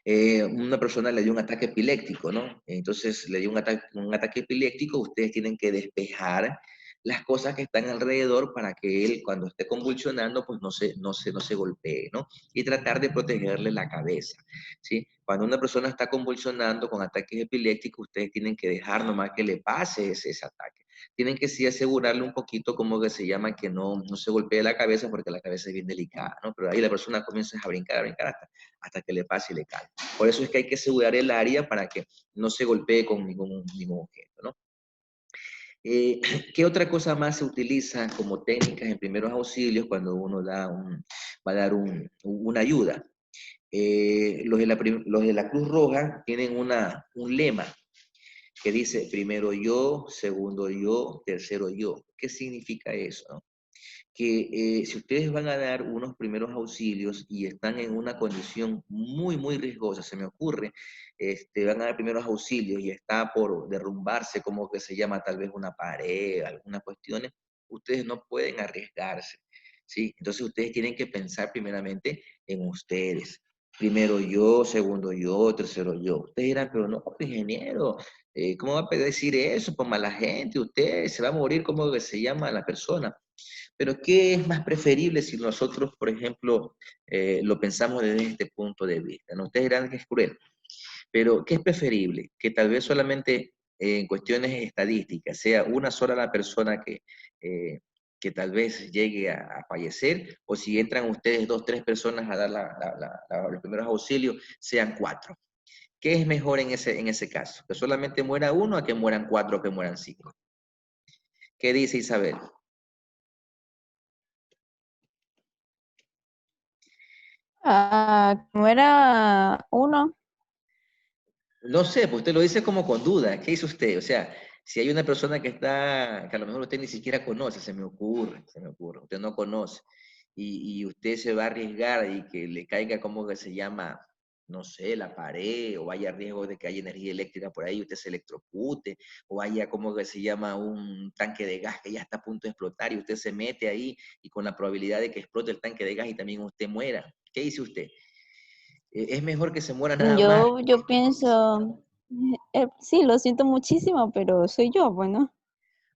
Una persona le dio un ataque epiléptico, ¿no? Entonces le dio un ataque epiléptico, ustedes tienen que despejar las cosas que están alrededor para que él cuando esté convulsionando pues no se golpee, ¿no? Y tratar de protegerle la cabeza, ¿sí? Cuando una persona está convulsionando con ataques epilépticos, ustedes tienen que dejar nomás que le pase ese ataque. tienen que sí asegurarle un poquito, como que se llama, que no se golpee la cabeza, porque la cabeza es bien delicada, ¿no? Pero ahí la persona comienza a brincar hasta que le pase y le cae. Por eso es que hay que asegurar el área para que no se golpee con ningún objeto, ¿no? ¿Qué otra cosa más se utiliza como técnicas en primeros auxilios cuando uno va a dar una ayuda? Los de la Cruz Roja tienen un lema que dice primero yo, segundo yo, tercero yo. ¿Qué significa eso, no? Que si ustedes van a dar unos primeros auxilios y están en una condición muy riesgosa, se me ocurre, van a dar primeros auxilios y está por derrumbarse, como que se llama tal vez una pared, algunas cuestiones, ustedes no pueden arriesgarse, ¿sí? Entonces ustedes tienen que pensar primeramente en ustedes. Primero yo, segundo yo, tercero yo. Ustedes dirán, pero no, ingeniero, ¿cómo va a decir eso? Por mala gente, usted se va a morir, ¿cómo que se llama la persona? Pero ¿qué es más preferible si nosotros, por ejemplo, lo pensamos desde este punto de vista? ¿No? Ustedes dirán que es cruel, pero ¿qué es preferible? Que tal vez solamente en cuestiones estadísticas sea una sola la persona que tal vez llegue a fallecer, o si entran ustedes 2, 3 personas a dar los primeros auxilios, sean 4. ¿Qué es mejor en ese caso? ¿Que solamente muera uno, a que mueran 4 o que mueran 5? ¿Qué dice Isabel? ¿Cómo era uno? No sé, pues usted lo dice como con duda. ¿Qué dice usted? O sea, si hay una persona que a lo mejor usted ni siquiera conoce, se me ocurre, usted no conoce, y usted se va a arriesgar y que le caiga, como que se llama, no sé, la pared, o haya riesgo de que haya energía eléctrica por ahí, usted se electrocute, o haya, como que se llama, un tanque de gas que ya está a punto de explotar y usted se mete ahí y con la probabilidad de que explote el tanque de gas y también usted muera. ¿Qué dice usted? ¿Es mejor que se muera nada más? Yo pienso, sí, lo siento muchísimo, pero soy yo, bueno.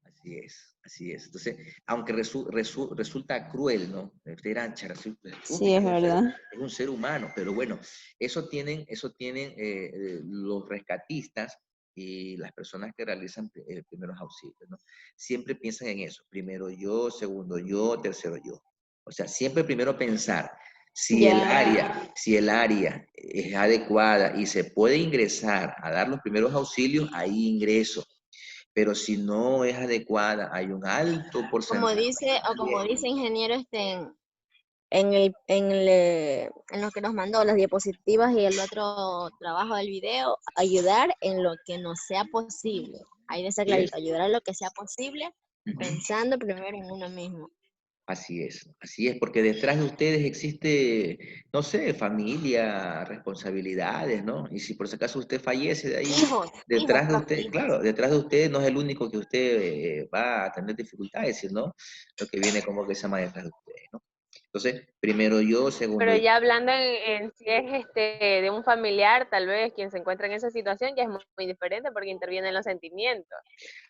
Así es, así es. Entonces, aunque resulta cruel, ¿no? Usted dirá, "Cha, Sí, es verdad. es un ser humano", pero bueno, eso tienen los rescatistas y las personas que realizan primeros auxilios, ¿no? Siempre piensan en eso, primero yo, segundo yo, tercero yo. O sea, siempre primero pensar Ya. si el área es adecuada y se puede ingresar a dar los primeros auxilios, ahí ingreso. Pero si no es adecuada, hay un alto Como porcentaje dice, o de como riesgo. dice ingeniero, en lo que nos mandó, las diapositivas y el otro trabajo del video, ayudar en lo que nos sea posible. Ahí de ser Así es. clarito, ayudar en lo que sea posible, Ujú. pensando primero en uno mismo. Así es, porque detrás de ustedes existe, no sé, familia, responsabilidades, ¿no? Y si por si acaso usted fallece de ahí, Hijos, detrás de usted, hijos. claro, detrás de usted no es el único que usted va a tener dificultades, sino lo que viene, como que se llama, detrás de ustedes, ¿no? Entonces, primero yo, segundo Pero yo. ya hablando en si es de un familiar, tal vez quien se encuentra en esa situación, ya es muy diferente porque intervienen los sentimientos.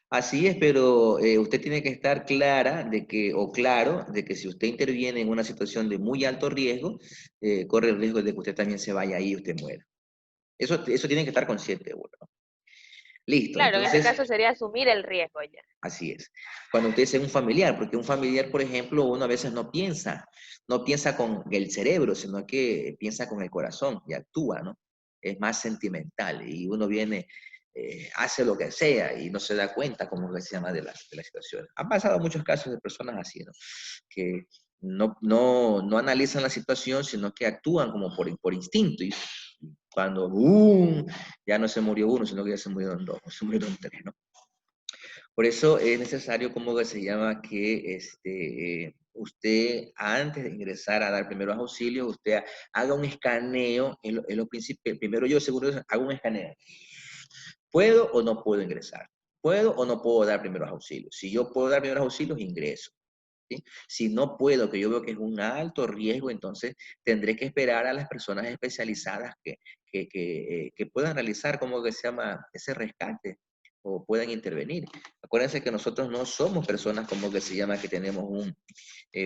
Así es, pero usted tiene que estar clara de que, o claro, de que si usted interviene en una situación de muy alto riesgo, corre el riesgo de que usted también se vaya ahí y usted muera. Eso tiene que estar consciente uno, ¿no? Listo, Claro, en ese entonces, caso sería asumir el riesgo ya. así es. Cuando usted es un familiar, porque un familiar, por ejemplo, uno a veces no piensa con el cerebro, sino que piensa con el corazón y actúa, ¿no? Es más sentimental y uno viene, hace lo que sea y no se da cuenta, como se llama, de la situación. Han pasado muchos casos de personas así, ¿no? Que no analizan la situación, sino que actúan como por instinto y cuando ¡boom! Ya no se murió uno, sino que ya se murieron dos, se murieron tres, ¿no? Por eso es necesario, como que se llama, que usted, antes de ingresar a dar primeros auxilios, usted haga un escaneo, en lo principio, primero yo seguro hago un escaneo. ¿Puedo o no puedo ingresar? ¿Puedo o no puedo dar primeros auxilios? Si yo puedo dar primeros auxilios, ingreso. ¿Sí? Si no puedo, que yo veo que es un alto riesgo, entonces tendré que esperar a las personas especializadas que puedan realizar, como que se llama, ese rescate o puedan intervenir. Acuérdense que nosotros no somos personas, como que se llama, que tenemos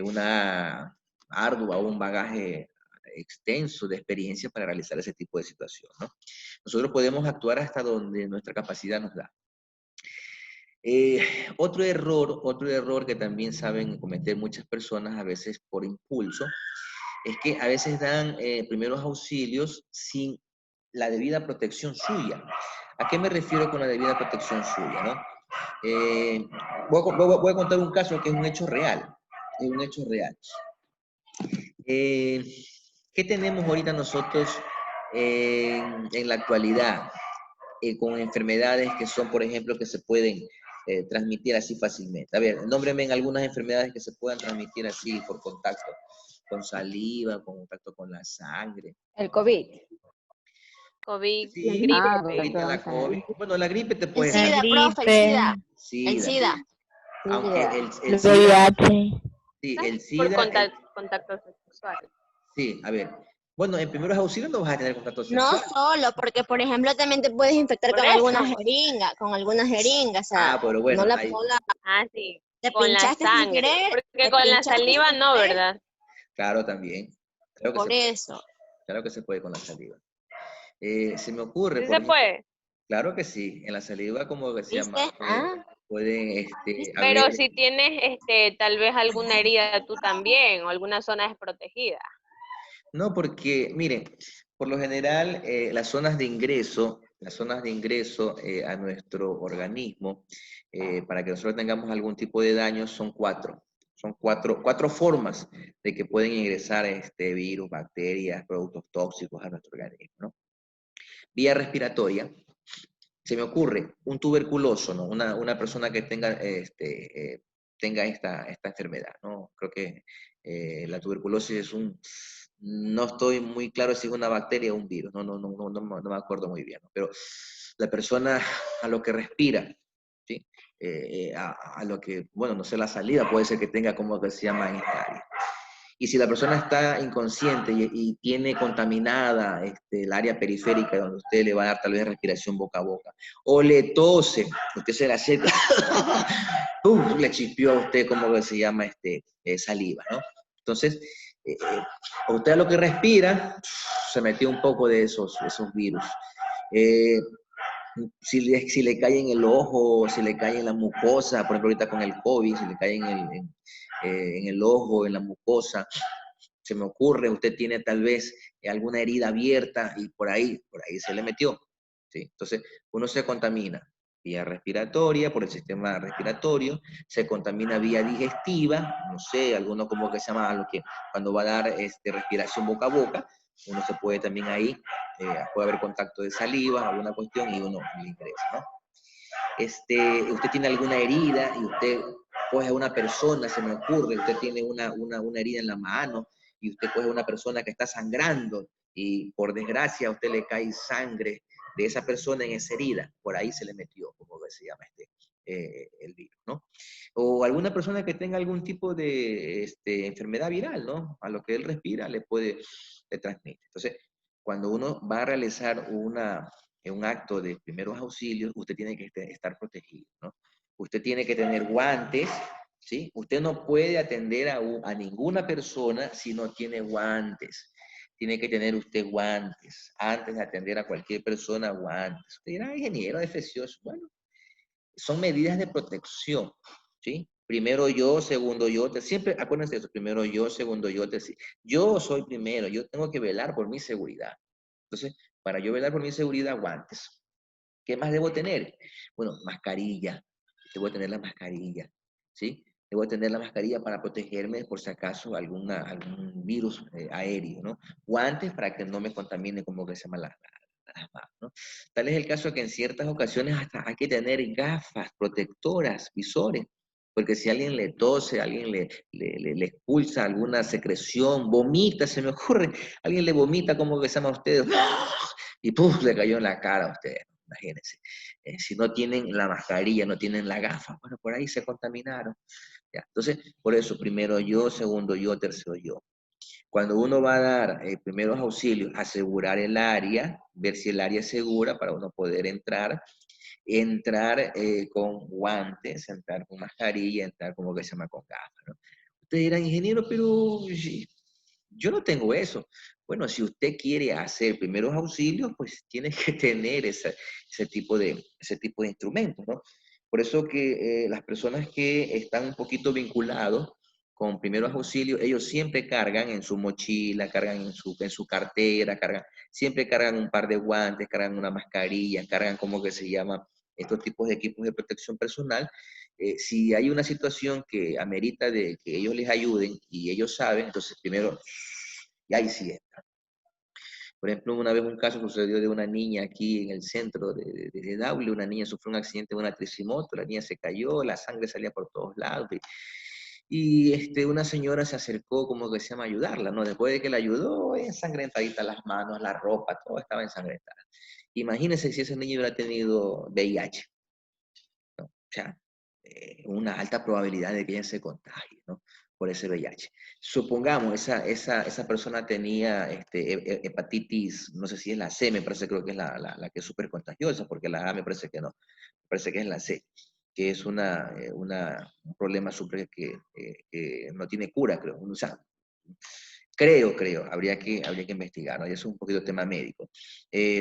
una ardua o un bagaje extenso de experiencia para realizar ese tipo de situación, ¿no? Nosotros podemos actuar hasta donde nuestra capacidad nos da. Otro error que también saben cometer muchas personas, a veces por impulso, es que a veces dan primeros auxilios sin la debida protección suya. ¿A qué me refiero con la debida protección suya, no? Voy a contar un caso que es un hecho real. Es un hecho real. ¿Qué tenemos ahorita nosotros en la actualidad con enfermedades que son, por ejemplo, que se pueden transmitir así fácilmente? A ver, nómbreme en algunas enfermedades que se puedan transmitir así por contacto con saliva, con contacto con la sangre. El COVID. COVID, Sí, gripe. ahorita la COVID. Bueno, la gripe te El puede La SIDA, dar profe, el gripe, SIDA. El SIDA. SIDA. Aunque el el SIDA, VIH. sí, el Por SIDA, contacto sexual. sí, a ver. Bueno, en primeros auxilios no vas a tener contacto No sexual. solo, porque por ejemplo también te puedes infectar Por con alguna eso. jeringa, o sea, Ah, pero bueno, ahí, Ah, sí. te Con la pinchaste sin sangre. querer, Porque te con la pinchaste saliva sin no, querer, ¿verdad? claro, también. Claro que se por puede. eso. Claro que se puede con la saliva. Se me ocurre, Sí por se ejemplo, puede. claro que sí, en la saliva, como decía ¿Viste? más, Ah, pueden Pero haber, si tienes tal vez alguna herida tú también, o alguna zona desprotegida. no, porque, miren, por lo general, las zonas de ingreso a nuestro organismo, para que nosotros tengamos algún tipo de daño, son cuatro. Son cuatro formas de que pueden ingresar este virus, bacterias, productos tóxicos a nuestro organismo, ¿no? Vía respiratoria, se me ocurre un tuberculoso, ¿no? Una persona que tenga esta enfermedad, ¿no? Creo que la tuberculosis no estoy muy claro si es una bacteria o un virus, no me acuerdo muy bien, ¿no? Pero la persona a lo que respira, ¿sí? A lo que, bueno, no sé, la salida puede ser que tenga como que se llama esta área. Y si la persona está inconsciente y tiene contaminada el área periférica donde usted le va a dar tal vez respiración boca a boca, o le tose, usted se la acerca, ¡pum!, le chispeó a usted como que se llama saliva, ¿no? Entonces, usted a lo que respira, se metió un poco de esos virus. Eh, si le cae en el ojo, si le cae en la mucosa, por ejemplo ahorita con el COVID, si le cae en el ojo, en la mucosa, se me ocurre, usted tiene tal vez alguna herida abierta y por ahí se le metió, ¿sí? Entonces, uno se contamina vía respiratoria, por el sistema respiratorio, se contamina vía digestiva, no sé, alguno como que se llama, lo que cuando va a dar respiración boca a boca, uno se puede también ahí, puede haber contacto de saliva, alguna cuestión, y uno le ingresa, ¿no? Usted tiene alguna herida y usted coge a una persona, se me ocurre, usted tiene una herida en la mano y usted coge a una persona que está sangrando y por desgracia a usted le cae sangre de esa persona en esa herida, por ahí se le metió, como se llama el virus, ¿no? O alguna persona que tenga algún tipo de enfermedad viral, ¿no? A lo que él respira le transmite. Entonces, cuando uno va a realizar un acto de primeros auxilios, usted tiene que estar protegido, ¿no? Usted tiene que tener guantes, ¿sí? Usted no puede atender a ninguna persona si no tiene guantes. Tiene que tener usted guantes. Antes de atender a cualquier persona, guantes. Usted dirá, ingeniero, defesioso. Bueno, son medidas de protección, ¿sí? Primero yo, segundo yo, siempre acuérdense de eso, primero yo, segundo yo, yo soy primero, yo tengo que velar por mi seguridad. Entonces, para yo velar por mi seguridad, guantes. ¿Qué más debo tener? Bueno, mascarilla. Debo tener la mascarilla, ¿sí? Debo tener la mascarilla para protegerme por si acaso algún virus aéreo, ¿no? Guantes para que no me contamine como que se llama las manos, ¿no? Tal es el caso que en ciertas ocasiones hasta hay que tener gafas protectoras, visores, porque si alguien le tose, alguien le expulsa alguna secreción, vomita, se me ocurre, alguien le vomita como que se llama a usted, y ¡puf!, le cayó en la cara a usted. Imagínense, si no tienen la mascarilla, no tienen la gafa, bueno, por ahí se contaminaron. ¿Ya? Entonces, por eso, primero yo, segundo yo, tercero yo. Cuando uno va a dar primeros auxilios, asegurar el área, ver si el área es segura para uno poder entrar con guantes, entrar con mascarilla, entrar como que se llama con gafas, ¿no? Ustedes dirán, ingeniero, pero yo no tengo eso. Bueno, si usted quiere hacer primeros auxilios, pues tiene que tener ese tipo de instrumentos, ¿no? Por eso que las personas que están un poquito vinculados con primeros auxilios, ellos siempre cargan en su mochila, cargan en su cartera, siempre cargan un par de guantes, cargan una mascarilla, cargan como que se llama estos tipos de equipos de protección personal. Si hay una situación que amerita de que ellos les ayuden y ellos saben, entonces primero, y ahí sí entra. Por ejemplo, una vez un caso sucedió de una niña aquí en el centro de Daule, una niña sufrió un accidente en una tricimoto, la niña se cayó, la sangre salía por todos lados, y una señora se acercó como que se llama a ayudarla, ¿no? Después de que la ayudó, ensangrentadita las manos, la ropa, todo estaba ensangrentada. Imagínense si ese niño hubiera tenido VIH, ¿no? O sea, una alta probabilidad de que ella se contagie, ¿no? Por ese VIH. Supongamos, esa persona tenía hepatitis, no sé si es la C, me parece, creo que es la que es súper contagiosa, porque la A me parece que no, me parece que es la C, que es un problema súper que no tiene cura, creo. O sea, creo, habría que investigar, ¿no? Y eso es un poquito tema médico.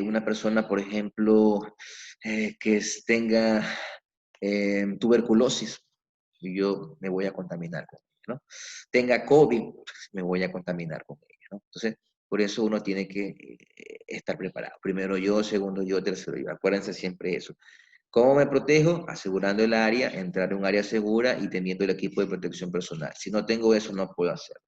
Una persona, por ejemplo, que tenga tuberculosis, y yo me voy a contaminar con ella, ¿no? Tenga COVID, me voy a contaminar con ella, ¿no? Entonces, por eso uno tiene que estar preparado. Primero yo, segundo yo, tercero yo. Acuérdense siempre eso. ¿Cómo me protejo? Asegurando el área, entrar en un área segura y teniendo el equipo de protección personal. Si no tengo eso, no puedo hacerlo.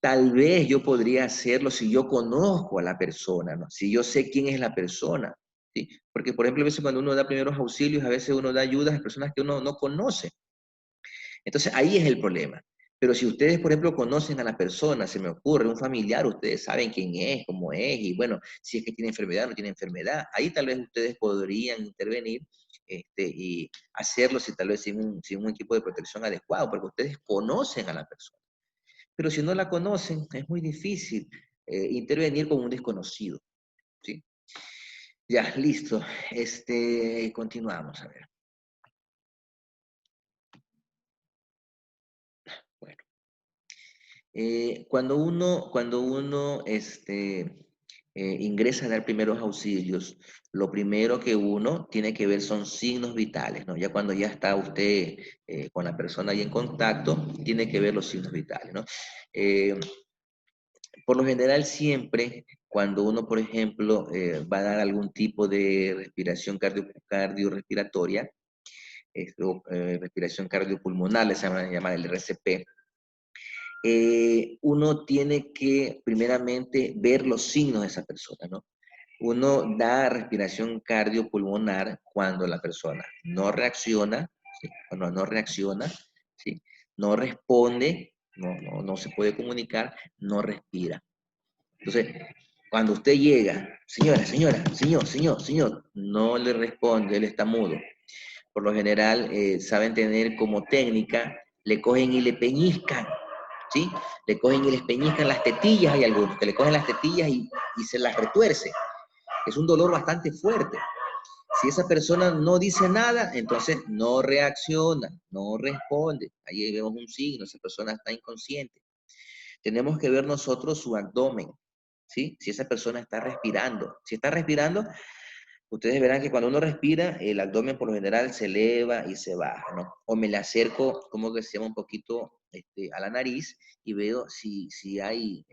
Tal vez yo podría hacerlo si yo conozco a la persona, ¿no? Si yo sé quién es la persona, ¿sí? Porque, por ejemplo, a veces cuando uno da primeros auxilios, a veces uno da ayudas a personas que uno no conoce. Entonces, ahí es el problema. Pero si ustedes, por ejemplo, conocen a la persona, se me ocurre, un familiar, ustedes saben quién es, cómo es, y bueno, si es que tiene enfermedad o no tiene enfermedad, ahí tal vez ustedes podrían intervenir y hacerlo si tal vez sin un equipo de protección adecuado, porque ustedes conocen a la persona. Pero si no la conocen, es muy difícil intervenir con un desconocido, ¿sí? Ya, listo. Continuamos, a ver. Bueno. Cuando uno ingresa a dar primeros auxilios, lo primero que uno tiene que ver son signos vitales, ¿no? Ya cuando ya está usted con la persona ahí en contacto, tiene que ver los signos vitales, ¿no? Por lo general siempre, cuando uno, por ejemplo, va a dar algún tipo de respiración cardiorrespiratoria, respiración cardiopulmonar, se llama el RCP, uno tiene que primeramente ver los signos de esa persona, ¿no? Uno da respiración cardiopulmonar cuando la persona no reacciona, ¿sí? Cuando no reacciona, ¿sí? No responde, no se puede comunicar, no respira. Entonces, cuando usted llega, señor, no le responde, él está mudo. Por lo general, saben tener como técnica, le cogen y le peñiscan, ¿sí? Le cogen y les peñiscan las tetillas, hay algunos que le cogen las tetillas y se las retuerce. Es un dolor bastante fuerte. Si esa persona no dice nada, entonces no reacciona, no responde. Ahí vemos un signo, esa persona está inconsciente. Tenemos que ver nosotros su abdomen, ¿sí? Si esa persona está respirando. Si está respirando, ustedes verán que cuando uno respira, el abdomen por lo general se eleva y se baja, ¿no? O me le acerco, como que se llama, un poquito a la nariz y veo si hay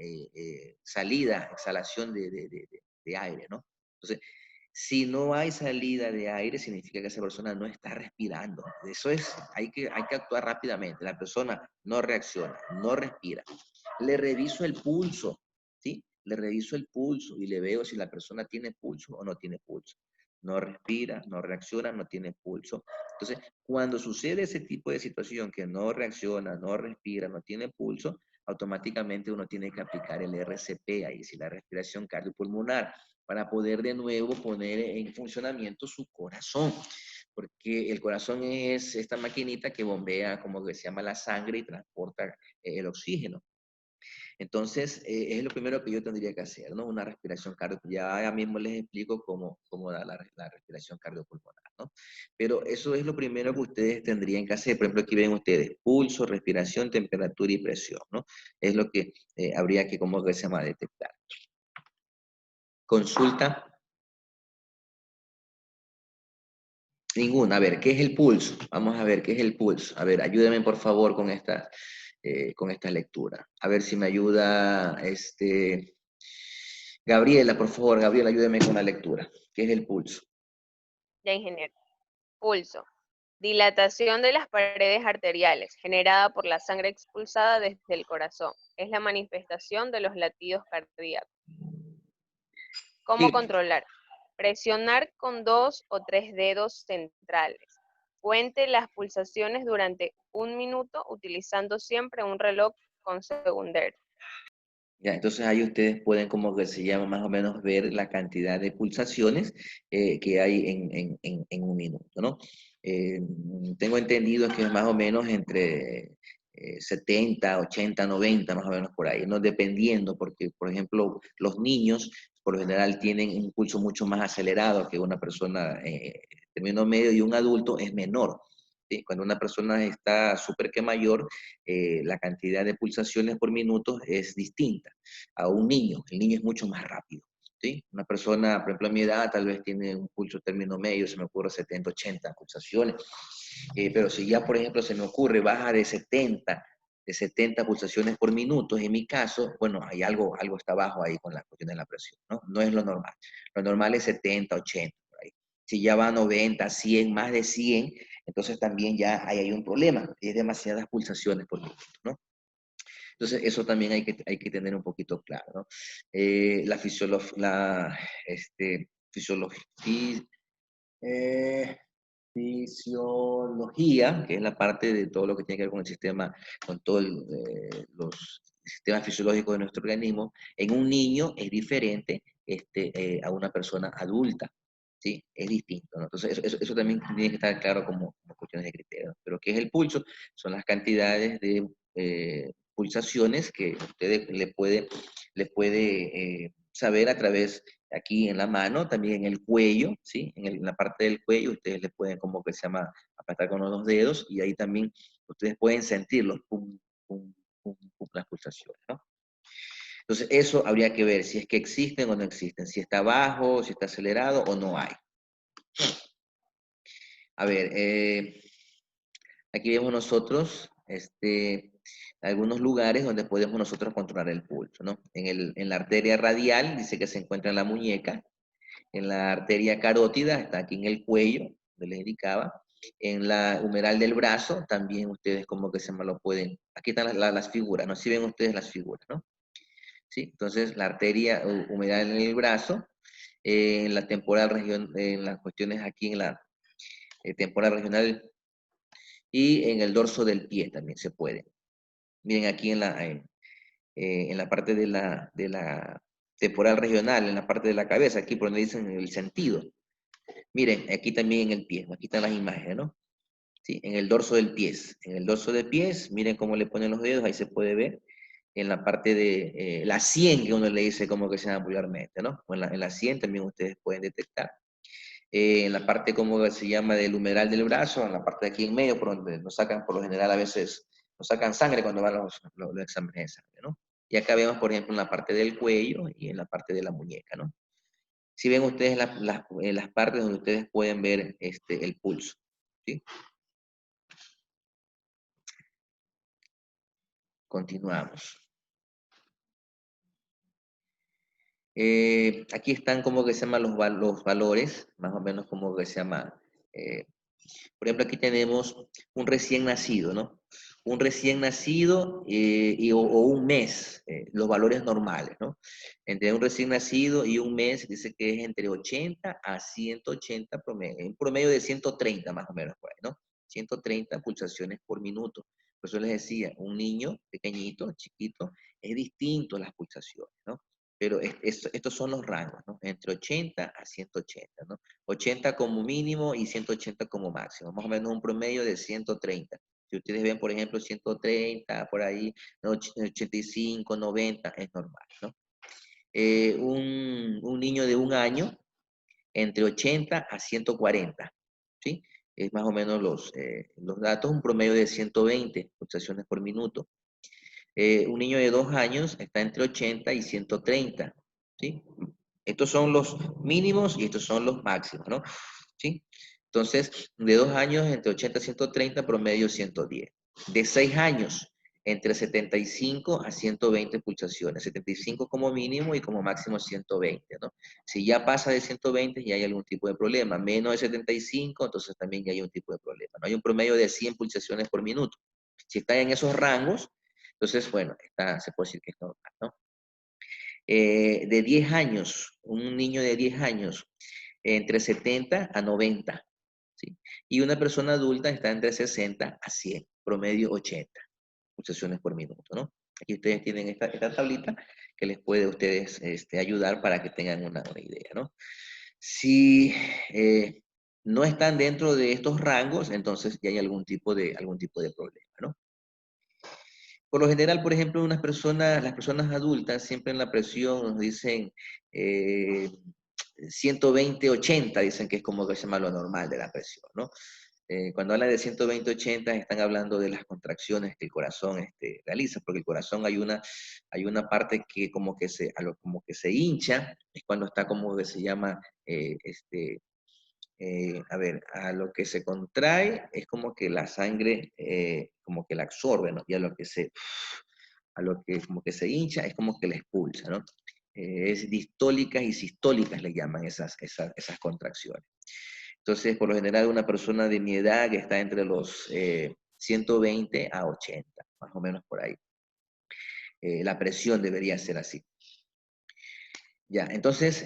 salida, exhalación de aire, ¿no? Entonces, si no hay salida de aire, significa que esa persona no está respirando. Eso es, hay que actuar rápidamente. La persona no reacciona, no respira. Le reviso el pulso, ¿sí? Le reviso el pulso y le veo si la persona tiene pulso o no tiene pulso. No respira, no reacciona, no tiene pulso. Entonces, cuando sucede ese tipo de situación que no reacciona, no respira, no tiene pulso, automáticamente uno tiene que aplicar el RCP, ahí sí, la respiración cardiopulmonar, para poder de nuevo poner en funcionamiento su corazón. Porque el corazón es esta maquinita que bombea, como que se llama, la sangre y transporta el oxígeno. Entonces, es lo primero que yo tendría que hacer, ¿no? Una respiración cardiopulmonar. Ya mismo les explico cómo dar la respiración cardiopulmonar, ¿no? Pero eso es lo primero que ustedes tendrían que hacer. Por ejemplo, aquí ven ustedes pulso, respiración, temperatura y presión, ¿no? Es lo que habría que, como que se llama, detectar. Consulta. Ninguna. A ver, ¿qué es el pulso? Vamos a ver, ¿qué es el pulso? A ver, ayúdame por favor con esta lectura. A ver si me ayuda, Gabriela, por favor, Gabriela, ayúdame con la lectura. ¿Qué es el pulso? Ya, ingeniero. Pulso. Dilatación de las paredes arteriales generada por la sangre expulsada desde el corazón. Es la manifestación de los latidos cardíacos. ¿Cómo Sí. controlar? Presionar con 2 o 3 dedos centrales. Cuente las pulsaciones durante 1 minuto utilizando siempre un reloj con segundero. Ya, entonces ahí ustedes pueden, como que se llama, más o menos ver la cantidad de pulsaciones que hay en un minuto, ¿no? Tengo entendido que es más o menos entre 70, 80, 90, más o menos por ahí, ¿no? Dependiendo, porque, por ejemplo, los niños, por lo general, tienen un pulso mucho más acelerado que una persona, término medio, y un adulto es menor. ¿Sí? Cuando una persona está súper que mayor, la cantidad de pulsaciones por minuto es distinta a un niño. El niño es mucho más rápido. ¿Sí? Una persona, por ejemplo, a mi edad, tal vez tiene un pulso término medio, se me ocurre 70, 80 pulsaciones. Pero si ya, por ejemplo, se me ocurre baja de 70 pulsaciones por minuto, en mi caso, bueno, hay algo está bajo ahí con la cuestión de la presión, ¿no? No es lo normal. Lo normal es 70, 80, por ahí. Si ya va a 90, 100, más de 100, entonces también ya hay un problema. Es demasiadas pulsaciones por minuto, ¿no? Entonces, eso también hay que tener un poquito claro, ¿no? La fisiología, que es la parte de todo lo que tiene que ver con el sistema, con todos los sistemas fisiológicos de nuestro organismo, en un niño es diferente a una persona adulta, ¿sí? Es distinto, ¿no? Entonces, eso también tiene que estar claro como cuestiones de criterio. Pero ¿qué es el pulso? Son las cantidades de pulsaciones que usted le puede saber a través aquí en la mano, también en el cuello, ¿sí? En la parte del cuello ustedes le pueden, como que se llama, apretar con los dos dedos, y ahí también ustedes pueden sentirlos, pum, pum, pum, pum, las pulsaciones, ¿no? Entonces eso habría que ver si es que existen o no existen, si está bajo, si está acelerado o no hay. A ver, aquí vemos nosotros, algunos lugares donde podemos nosotros controlar el pulso, ¿no? En la arteria radial dice que se encuentra en la muñeca. En la arteria carótida, está aquí en el cuello, donde les indicaba. En la humeral del brazo, también ustedes como que se me lo pueden... Aquí están las figuras, ¿no? Si ven ustedes las figuras, ¿no? ¿Sí? Entonces, la arteria humeral en el brazo, en la temporal región, en las cuestiones aquí en la temporal regional, y en el dorso del pie también se puede. Miren aquí en la parte de la temporal regional, en la parte de la cabeza, aquí por donde dicen el sentido. Miren, aquí también en el pie, aquí están las imágenes, ¿no? Sí, en el dorso del pie. En el dorso del pie, miren cómo le ponen los dedos, ahí se puede ver. En la parte de la sien, que uno le dice como que se llama vulgarmente, ¿no? O en la sien también ustedes pueden detectar. En la parte, como se llama, del humeral del brazo, en la parte de aquí en medio, por donde nos sacan, por lo general, a veces, nos sacan sangre cuando van los exámenes de sangre, ¿no? Y acá vemos, por ejemplo, en la parte del cuello y en la parte de la muñeca, ¿no? Si ven ustedes las partes donde ustedes pueden ver el pulso, ¿sí? Continuamos. Aquí están como que se llaman los valores, más o menos como que se llama. Por ejemplo, aquí tenemos un recién nacido, ¿no? Un recién nacido o un mes, los valores normales, ¿no? Entre un recién nacido y un mes dice que es entre 80 a 180 promedio, un promedio de 130 más o menos por ahí, ¿no? 130 pulsaciones por minuto. Por eso les decía, un niño pequeñito, chiquito, es distinto a las pulsaciones, ¿no? Pero estos son los rangos, ¿no? Entre 80 a 180, ¿no? 80 como mínimo y 180 como máximo, más o menos un promedio de 130. Si ustedes ven, por ejemplo, 130, por ahí, 85, 90, es normal, ¿no? Un niño de un año, entre 80 a 140, ¿sí? Es más o menos los datos, un promedio de 120 pulsaciones por minuto. Un niño de 2 años está entre 80 y 130, ¿sí? Estos son los mínimos y estos son los máximos, ¿no? ¿Sí? Entonces, de 2 años, entre 80 y 130, promedio 110. De 6 años, entre 75 a 120 pulsaciones. 75 como mínimo y como máximo 120, ¿no? Si ya pasa de 120, ya hay algún tipo de problema. Menos de 75, entonces también ya hay un tipo de problema, ¿no? Hay un promedio de 100 pulsaciones por minuto. Si está en esos rangos, entonces, bueno, se puede decir que es normal, ¿no? De 10 años, un niño de 10 años, entre 70 a 90, ¿sí? Y una persona adulta está entre 60 a 100, promedio 80 pulsaciones por minuto, ¿no? Aquí ustedes tienen esta tablita que les puede a ustedes ayudar para que tengan una idea, ¿no? Si no están dentro de estos rangos, entonces ya hay algún tipo de problema, ¿no? Por lo general, por ejemplo, las personas adultas, siempre en la presión nos dicen 120-80, dicen que es como que se llama lo normal de la presión, ¿no? Cuando hablan de 120-80 están hablando de las contracciones que el corazón realiza, porque el corazón hay una parte que como que se hincha, es cuando está como que se llama, a lo que se contrae es como que la sangre como que la absorbe, ¿no? Y a lo que como que se hincha es como que la expulsa, ¿no? Es distólicas y sistólicas le llaman esas contracciones. Entonces, por lo general, una persona de mi edad que está entre los 120 a 80, más o menos por ahí. La presión debería ser así. Ya, entonces,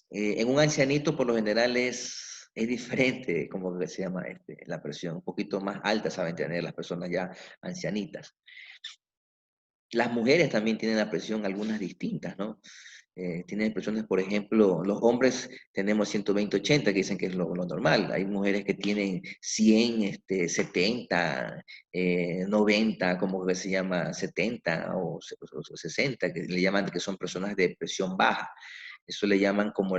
en un ancianito por lo general es diferente, como que se llama la presión, un poquito más alta saben tener las personas ya ancianitas. Las mujeres también tienen la presión, algunas distintas, ¿no? Tienen presiones, por ejemplo, los hombres tenemos 120-80, que dicen que es lo normal. Hay mujeres que tienen 100, 70, 90, como que se llama 70 o 60, que le llaman que son personas de presión baja. Eso le llaman como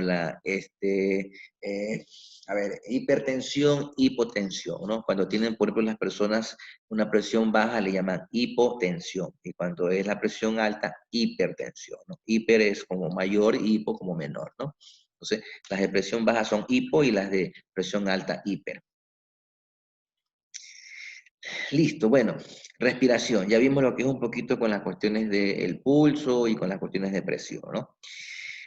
hipertensión, hipotensión, ¿no? Cuando tienen, por ejemplo, las personas una presión baja le llaman hipotensión. Y cuando es la presión alta, hipertensión, ¿no? Hiper es como mayor y hipo como menor, ¿no? Entonces, las de presión baja son hipo y las de presión alta, hiper. Listo, bueno, respiración. Ya vimos lo que es un poquito con las cuestiones del pulso y con las cuestiones de presión, ¿no?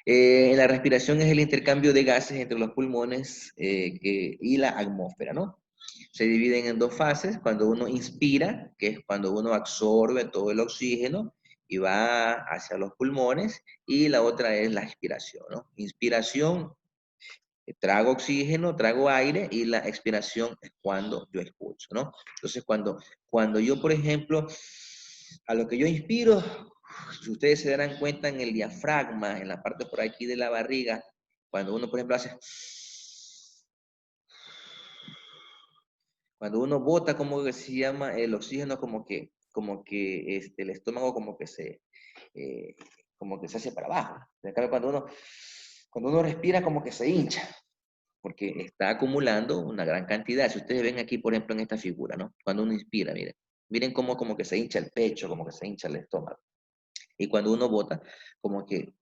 La respiración es el intercambio de gases entre los pulmones y la atmósfera, ¿no? Se dividen en dos fases, cuando uno inspira, que es cuando uno absorbe todo el oxígeno y va hacia los pulmones, y la otra es la expiración, ¿no? Inspiración, trago oxígeno, trago aire, y la expiración es cuando yo expulso, ¿no? Entonces, cuando yo, por ejemplo, a lo que yo inspiro, si ustedes se darán cuenta en el diafragma, en la parte por aquí de la barriga, cuando uno, por ejemplo, hace... Cuando uno bota, como que se llama, el oxígeno, como que el estómago como que se hace para abajo. En cambio, cuando uno respira, como que se hincha, porque está acumulando una gran cantidad. Si ustedes ven aquí, por ejemplo, en esta figura, ¿no? Cuando uno inspira, miren cómo como que se hincha el pecho, como que se hincha el estómago. Y cuando uno bota, como que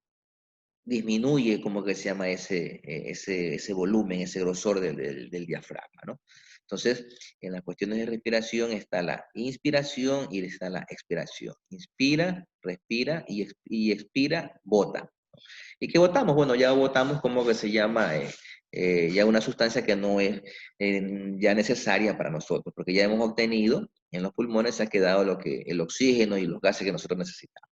disminuye, como que se llama ese volumen, ese grosor del diafragma, ¿no? Entonces, en las cuestiones de respiración está la inspiración y está la expiración. Inspira, respira y expira, bota. ¿Y qué botamos? Bueno, ya botamos como que se llama ya una sustancia que no es ya necesaria para nosotros, porque ya hemos obtenido, en los pulmones se ha quedado el oxígeno y los gases que nosotros necesitamos.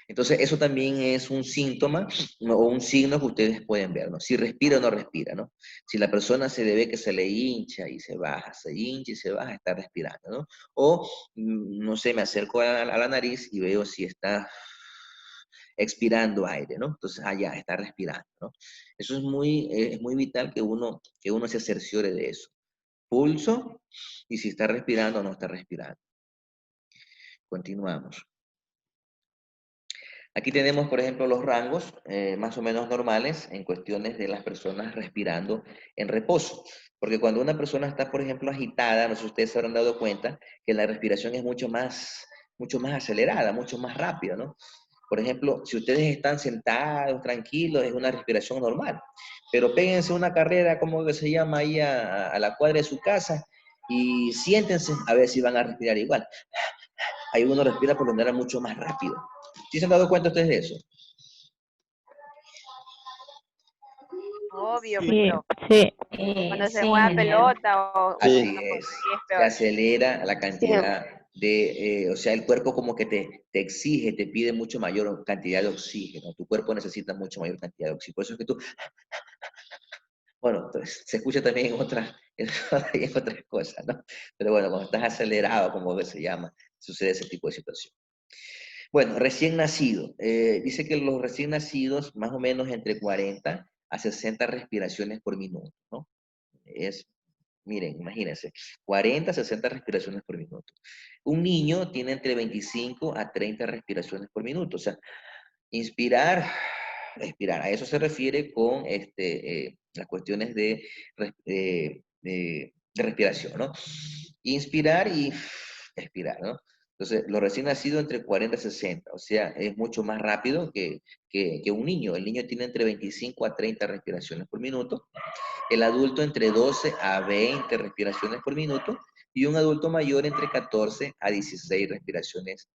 Entonces, eso también es un síntoma, ¿no? O un signo que ustedes pueden ver, ¿no? Si respira o no respira, ¿no? Si la persona se ve que se le hincha y se baja, se hincha y se baja, está respirando, ¿no? O, no sé, me acerco a la nariz y veo si está expirando aire, ¿no? Entonces, ya, está respirando, ¿no? Eso es muy vital que uno se cerciore de eso. Pulso y si está respirando o no está respirando. Continuamos. Aquí tenemos, por ejemplo, los rangos más o menos normales en cuestiones de las personas respirando en reposo. Porque cuando una persona está, por ejemplo, agitada, no sé si ustedes se habrán dado cuenta que la respiración es mucho más acelerada, mucho más rápida, ¿no? Por ejemplo, si ustedes están sentados, tranquilos, es una respiración normal. Pero péguense una carrera, como que se llama, ahí a la cuadra de su casa y siéntense a ver si van a respirar igual. Ahí uno respira por lo general mucho más rápido. ¿Sí se han dado cuenta ustedes de eso? Obvio, Sí, pero sí. cuando se Sí, juega ingeniero. pelota o Así una cosa es. así es Se peor. acelera la Sí, cantidad de, o sea, el cuerpo como que te exige, te pide mucho mayor cantidad de oxígeno. Tu cuerpo necesita mucho mayor cantidad de oxígeno. Por eso es que tú, bueno, entonces, se escucha también en otras, en otras cosas, ¿no? Pero bueno, cuando estás acelerado, como que se llama, sucede ese tipo de situación. Bueno, recién nacido. Dice que los recién nacidos, más o menos entre 40 a 60 respiraciones por minuto, ¿no? Es, miren, imagínense, 40 a 60 respiraciones por minuto. Un niño tiene entre 25 a 30 respiraciones por minuto. O sea, inspirar, expirar. A eso se refiere con las cuestiones de respiración, ¿no? Inspirar y expirar, ¿no? Entonces, los recién nacidos entre 40 y 60, o sea, es mucho más rápido que un niño. El niño tiene entre 25 a 30 respiraciones por minuto, el adulto entre 12 a 20 respiraciones por minuto y un adulto mayor entre 14 a 16 respiraciones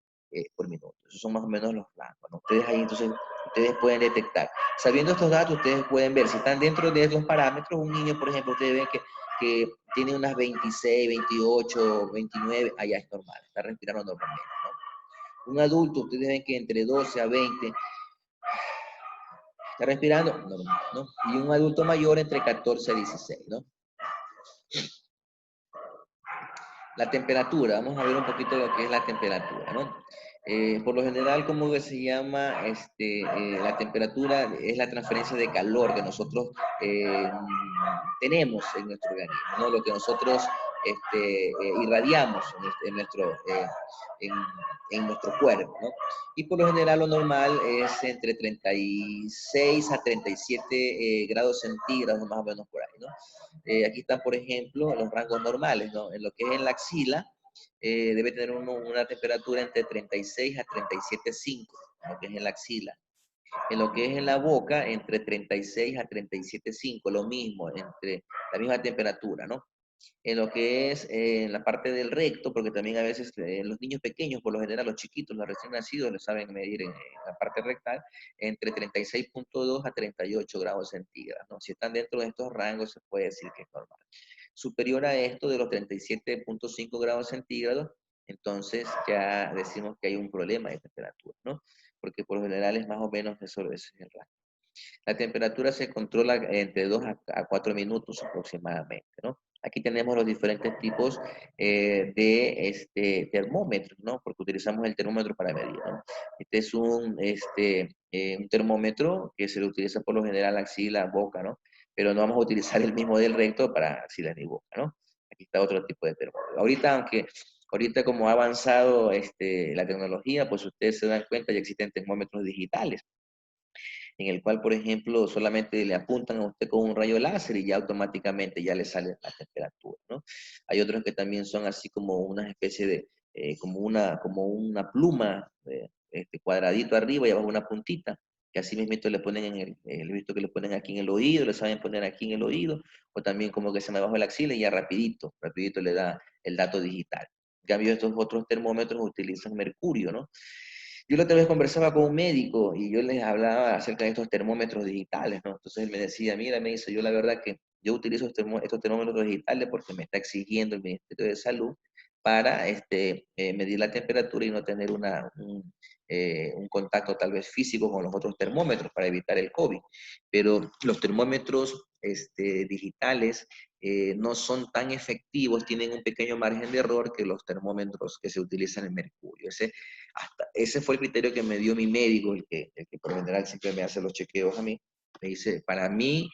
por minuto. Esos son más o menos los rangos, ¿no? Ustedes ahí entonces, ustedes pueden detectar. Sabiendo estos datos, ustedes pueden ver si están dentro de los parámetros. Un niño, por ejemplo, ustedes ven que tiene unas 26, 28, 29, allá es normal, está respirando normalmente, ¿no? Un adulto, ustedes ven que entre 12 a 20 está respirando normal, ¿no? Y un adulto mayor entre 14 a 16, ¿no? La temperatura, vamos a ver un poquito lo que es la temperatura, ¿no? Por lo general, ¿cómo que se llama? La temperatura es la transferencia de calor que nosotros tenemos en nuestro organismo, ¿no? Lo que nosotros irradiamos en, en nuestro cuerpo, ¿no? Y por lo general lo normal es entre 36 a 37 grados centígrados, más o menos por ahí, ¿no? Aquí están, por ejemplo, los rangos normales, ¿no? En lo que es en la axila, debe tener una temperatura entre 36 a 37,5, en lo que es en la axila. En lo que es en la boca, entre 36 a 37,5, lo mismo, entre la misma temperatura, ¿no? En lo que es en la parte del recto, porque también a veces los niños pequeños, por lo general los chiquitos, los recién nacidos, lo saben medir en la parte rectal, entre 36,2 a 38 grados centígrados, ¿no? Si están dentro de estos rangos, se puede decir que es normal. Superior a esto, de los 37,5 grados centígrados, entonces ya decimos que hay un problema de temperatura, ¿no? Porque por lo general es más o menos eso es el rango. La temperatura se controla entre 2 a 4 minutos aproximadamente, ¿no? Aquí tenemos los diferentes tipos de termómetros, ¿no? Porque utilizamos el termómetro para medir, ¿no? Este es un termómetro que se le utiliza por lo general axila, boca, ¿no? Pero no vamos a utilizar el mismo del recto para axila ni boca, ¿no? Aquí está otro tipo de termómetro. Ahorita como ha avanzado la tecnología, pues ustedes se dan cuenta, ya existen termómetros digitales en el cual, por ejemplo, solamente le apuntan a usted con un rayo láser y ya automáticamente ya le sale la temperatura, ¿no? Hay otros que también son así como una especie de, como una pluma, cuadradito arriba y abajo una puntita, que así mismo le ponen he visto que le ponen aquí en el oído, le saben poner aquí en el oído, o también como que se me bajo la axila y ya rapidito le da el dato digital. En cambio, estos otros termómetros utilizan mercurio, ¿no? Yo la otra vez conversaba con un médico y yo les hablaba acerca de estos termómetros digitales, ¿no? Entonces él me decía, mira, me dice, yo la verdad que yo utilizo estos termómetros digitales porque me está exigiendo el Ministerio de Salud para medir la temperatura y no tener un contacto tal vez físico con los otros termómetros para evitar el COVID. Pero los termómetros digitales no son tan efectivos, tienen un pequeño margen de error que los termómetros que se utilizan en mercurio. Ese fue el criterio que me dio mi médico, el que por lo general siempre me hace los chequeos a mí. Me dice, para mí,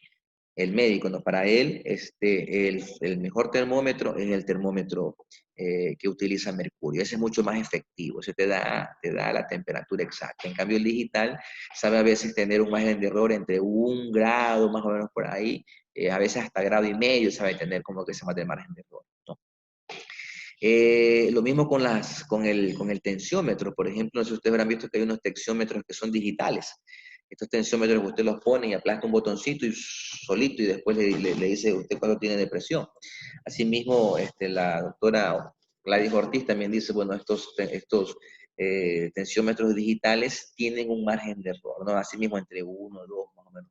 el médico, no, para él, el mejor termómetro es el termómetro que utiliza mercurio. Ese es mucho más efectivo, ese te da la temperatura exacta. En cambio, el digital sabe a veces tener un margen de error entre 1 grado, más o menos por ahí, a veces hasta 1,5 grados sabe tener como que ese más de margen de error, ¿no? Lo mismo con el tensiómetro, por ejemplo, no sé si ustedes habrán visto que hay unos tensiómetros que son digitales. Estos tensiómetros que usted los pone y aplasta un botoncito y solito y después le dice a usted cuándo tiene depresión. Asimismo, la doctora Gladys Ortiz también dice, bueno, estos tensiómetros digitales tienen un margen de error, ¿no? Asimismo, entre 1 2 más o menos,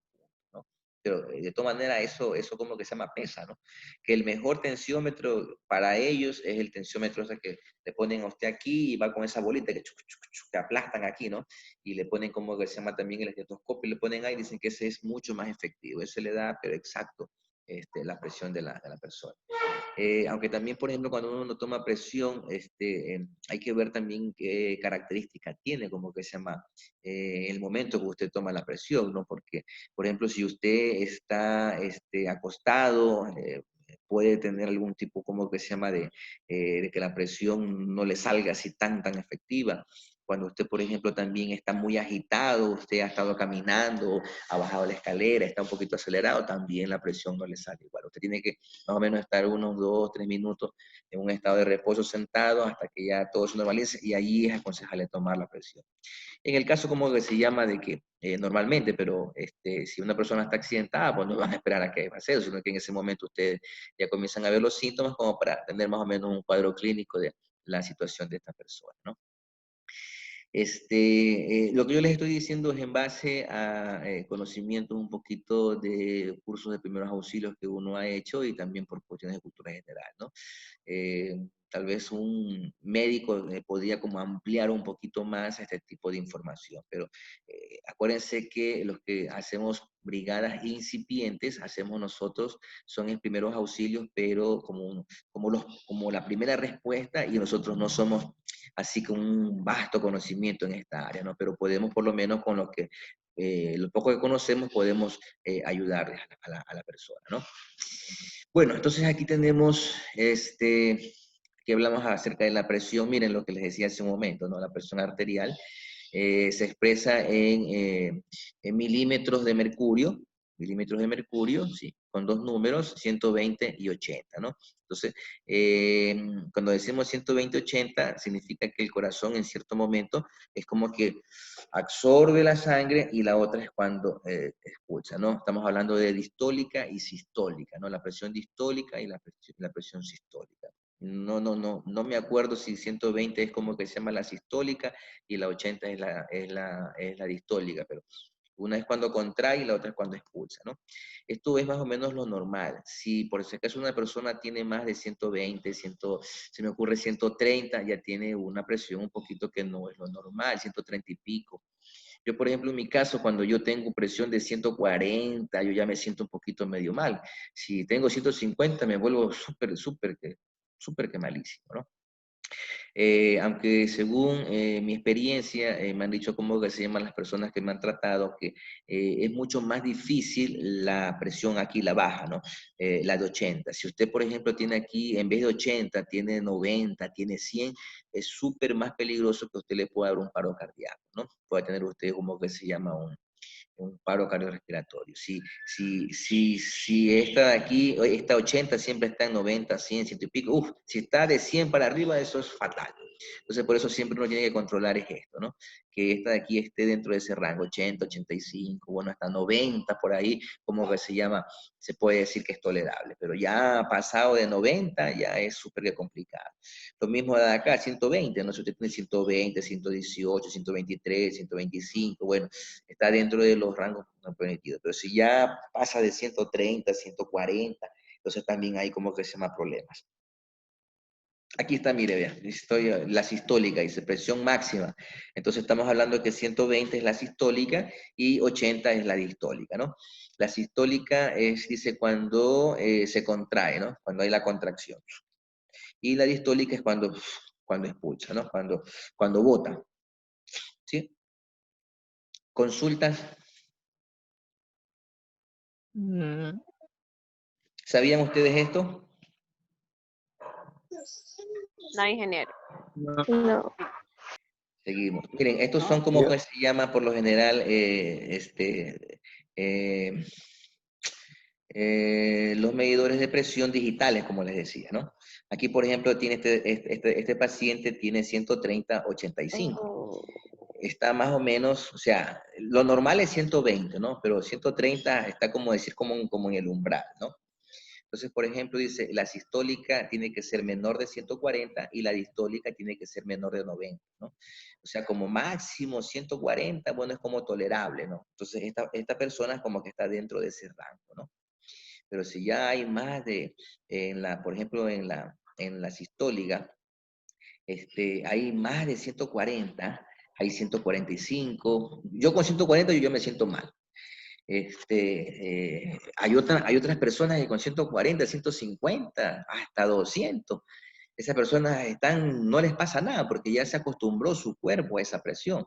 ¿no? Pero de todas maneras, eso como que se llama pesa, ¿no? Que el mejor tensiómetro para ellos es el tensiómetro ese que le ponen a usted aquí y va con esa bolita que aplastan aquí, ¿no? Y le ponen como que se llama también el estetoscopio, y le ponen ahí y dicen que ese es mucho más efectivo, ese le da, pero exacto, la presión de la persona. Aunque también, por ejemplo, cuando uno toma presión, hay que ver también qué características tiene, como que se llama, el momento que usted toma la presión, ¿no? Porque, por ejemplo, si usted está acostado, puede tener algún tipo, como que se llama, de que la presión no le salga así tan efectiva. Cuando usted, por ejemplo, también está muy agitado, usted ha estado caminando, ha bajado la escalera, está un poquito acelerado, también la presión no le sale igual. Usted tiene que más o menos estar unos 2, 3 minutos en un estado de reposo sentado hasta que ya todo se normalice y allí es aconsejable tomar la presión. En el caso como que se llama de que normalmente, pero si una persona está accidentada, pues no van a esperar a que pase eso, sino que en ese momento ustedes ya comienzan a ver los síntomas como para tener más o menos un cuadro clínico de la situación de esta persona, ¿no? Lo que yo les estoy diciendo es en base a conocimientos un poquito de cursos de primeros auxilios que uno ha hecho y también por cuestiones de cultura general, ¿no? Tal vez un médico podría como ampliar un poquito más este tipo de información, pero acuérdense que los que hacemos brigadas incipientes, hacemos nosotros, son en primeros auxilios, pero como la primera respuesta y nosotros no somos así con un vasto conocimiento en esta área, ¿no? Pero podemos por lo menos con lo poco que conocemos podemos ayudarles a la persona, ¿no? Bueno, entonces aquí tenemos que hablamos acerca de la presión. Miren lo que les decía hace un momento, ¿no? La presión arterial se expresa en milímetros de mercurio, sí, con dos números, 120 y 80, ¿no? Entonces, cuando decimos 120, 80, significa que el corazón en cierto momento es como que absorbe la sangre y la otra es cuando expulsa, ¿no? Estamos hablando de distólica y sistólica, ¿no? La presión distólica y la presión sistólica. No me acuerdo si 120 es como que se llama la sistólica y la 80 es la distólica, pero una es cuando contrae y la otra es cuando expulsa, ¿no? Esto es más o menos lo normal. Si por si acaso una persona tiene más de 120, se me ocurre 130, ya tiene una presión un poquito que no es lo normal, 130 y pico. Yo, por ejemplo, en mi caso, cuando yo tengo presión de 140, yo ya me siento un poquito medio mal. Si tengo 150, me vuelvo súper que malísimo, ¿no? Aunque según mi experiencia, me han dicho cómo que se llaman las personas que me han tratado, que es mucho más difícil la presión aquí, la baja, ¿no? La de 80. Si usted, por ejemplo, tiene aquí, en vez de 80, tiene 90, tiene 100, es súper más peligroso que usted le pueda dar un paro cardíaco, ¿no? Puede tener usted como que se llama un paro cardiorrespiratorio. Si esta de aquí, esta 80 siempre está en 90, 100, 100 y pico, si está de 100 para arriba, eso es fatal. Entonces, por eso siempre uno tiene que controlar es esto, ¿no? Que esta de aquí esté dentro de ese rango, 80, 85, bueno, hasta 90 por ahí, como que se llama, se puede decir que es tolerable, pero ya pasado de 90 ya es súper complicado. Lo mismo de acá, 120, ¿no? Si usted tiene 120, 118, 123, 125, bueno, está dentro de los rangos no permitidos. Pero si ya pasa de 130, 140, entonces también hay como que se llama problemas. Aquí está, mire, vea, la sistólica, dice presión máxima. Entonces estamos hablando de que 120 es la sistólica y 80 es la distólica, ¿no? La sistólica es, dice, cuando se contrae, ¿no? Cuando hay la contracción. Y la distólica es cuando expulsa, ¿no? Cuando bota, ¿sí? ¿Consultas? ¿Sabían ustedes esto? No, ingeniero. No. Seguimos. Miren, estos son como que se llama por lo general los medidores de presión digitales, como les decía, ¿no? Aquí, por ejemplo, tiene este paciente tiene 130/85. Oh, Está más o menos, o sea, lo normal es 120, ¿no? Pero 130 está como decir como en el umbral, ¿no? Entonces, por ejemplo, dice, la sistólica tiene que ser menor de 140 y la distólica tiene que ser menor de 90, ¿no? O sea, como máximo 140, bueno, es como tolerable, ¿no? Entonces, esta persona como que está dentro de ese rango, ¿no? Pero si ya hay más de, por ejemplo, en la sistólica, hay más de 140, hay 145. Yo con 140 yo me siento mal. Hay otras personas que con 140, 150, hasta 200, esas personas no les pasa nada porque ya se acostumbró su cuerpo a esa presión.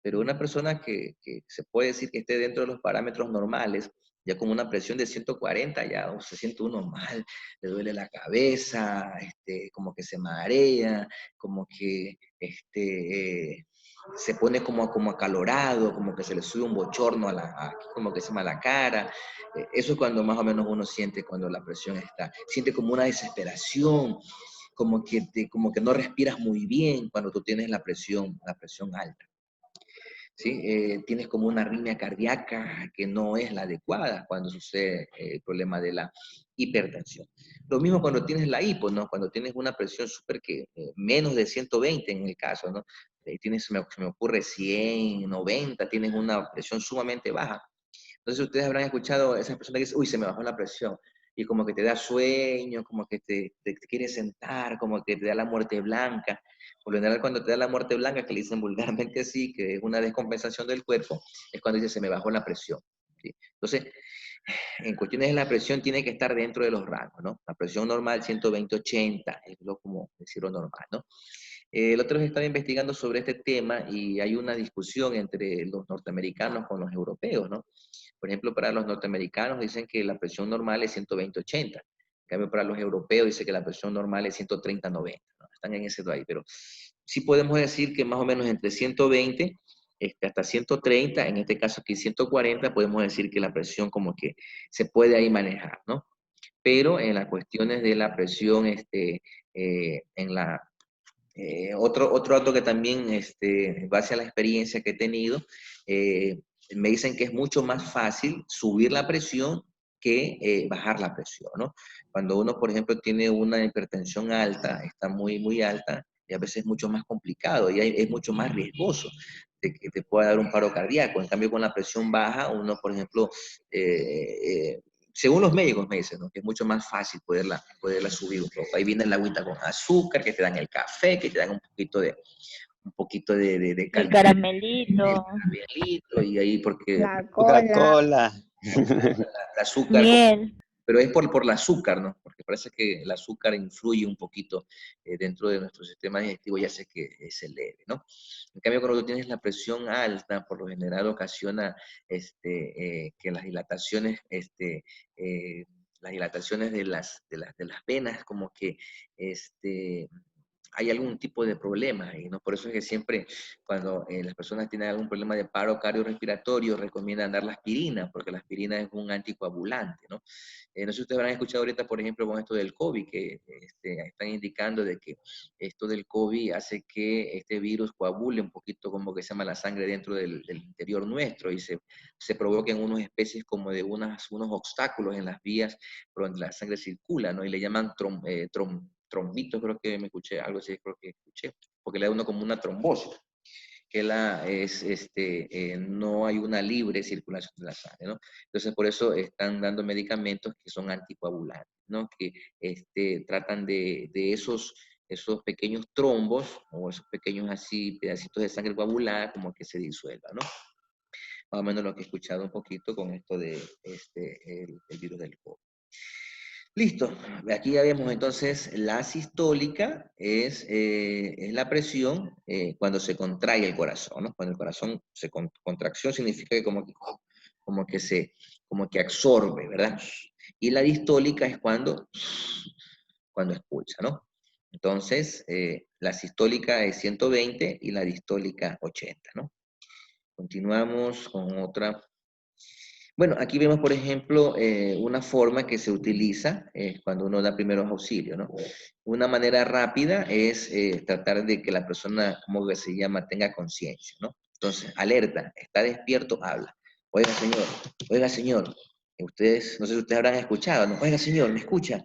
Pero una persona que se puede decir que esté dentro de los parámetros normales, ya con una presión de 140, ya se siente uno mal, le duele la cabeza, como que se marea, como que se pone como acalorado, como que se le sube un bochorno como que se llama la cara. Eso es cuando más o menos uno siente cuando la presión siente como una desesperación, como que no respiras muy bien cuando tú tienes la presión alta. ¿Sí? Tienes como una arritmia cardíaca que no es la adecuada cuando sucede el problema de la hipertensión. Lo mismo cuando tienes la hipo, ¿no? Cuando tienes una presión súper menos de 120 en el caso, ¿no? Se me ocurre 100, 90, tienes una presión sumamente baja. Entonces ustedes habrán escuchado a esas personas que dicen, uy, se me bajó la presión. Y como que te da sueño, como que te quieres sentar, como que te da la muerte blanca. Por lo general, cuando te da la muerte blanca, que le dicen vulgarmente así, que es una descompensación del cuerpo, es cuando dice se me bajó la presión. ¿Sí? Entonces, en cuestiones de la presión tiene que estar dentro de los rangos, ¿no? La presión normal 120/80, es como decirlo normal, ¿no? El otro día estaba investigando sobre este tema y hay una discusión entre los norteamericanos con los europeos, ¿no? Por ejemplo, para los norteamericanos dicen que la presión normal es 120/80. En cambio, para los europeos dice que la presión normal es 130/90, ¿no? Están en ese ahí, pero sí podemos decir que más o menos entre 120 hasta 130, en este caso aquí 140, podemos decir que la presión como que se puede ahí manejar, ¿no? Pero en las cuestiones de la presión, otro dato que también, en base a la experiencia que he tenido, me dicen que es mucho más fácil subir la presión que bajar la presión, ¿no? Cuando uno, por ejemplo, tiene una hipertensión alta, está muy, muy alta, y a veces es mucho más complicado y es mucho más riesgoso de que te pueda dar un paro cardíaco. En cambio, con la presión baja, uno, por ejemplo, según los médicos me dicen, ¿no? Que es mucho más fácil poderla subir un poco. Ahí viene la agüita con azúcar, que te dan el café, que te dan un poquito de El calidad, el caramelito, caramelito, y ahí porque la cola. Coca-Cola. el azúcar, miel. pero es por el azúcar, ¿no? Porque parece que el azúcar influye un poquito dentro de nuestro sistema digestivo y hace que se eleve, ¿no? En cambio, cuando tú tienes la presión alta, por lo general ocasiona que las dilataciones de las venas, como que hay algún tipo de problema, y ¿no? Por eso es que siempre cuando las personas tienen algún problema de paro cardiorrespiratorio recomiendan dar la aspirina, porque la aspirina es un anticoagulante, ¿no? No sé si ustedes habrán escuchado ahorita, por ejemplo, con esto del COVID, que están indicando de que esto del COVID hace que este virus coagule un poquito, como que se llama la sangre dentro del interior nuestro, y se provoquen unas especies como de unos obstáculos en las vías por donde la sangre circula, ¿no? Y le llaman trombitos, creo que me escuché, algo así creo que escuché, porque le da uno como una trombosis, que no hay una libre circulación de la sangre, ¿no? Entonces, por eso están dando medicamentos que son anticoagulantes, ¿no? Que tratan de esos pequeños trombos o esos pequeños así pedacitos de sangre coagulada como que se disuelva, ¿no? Más o menos lo que he escuchado un poquito con esto de el virus del COVID. Listo, aquí ya vemos entonces la sistólica es la presión cuando se contrae el corazón, ¿no? Cuando el corazón se contracción significa que como que absorbe, ¿verdad? Y la distólica es cuando expulsa, ¿no? Entonces, la sistólica es 120 y la distólica 80, ¿no? Continuamos con otra. Bueno, aquí vemos, por ejemplo, una forma que se utiliza cuando uno da primeros auxilios, ¿no? Una manera rápida es tratar de que la persona, como que se llama, tenga conciencia, ¿no? Entonces, alerta, está despierto, habla. Oiga, señor, ustedes, no sé si ustedes habrán escuchado, ¿no? Oiga, señor, me escucha,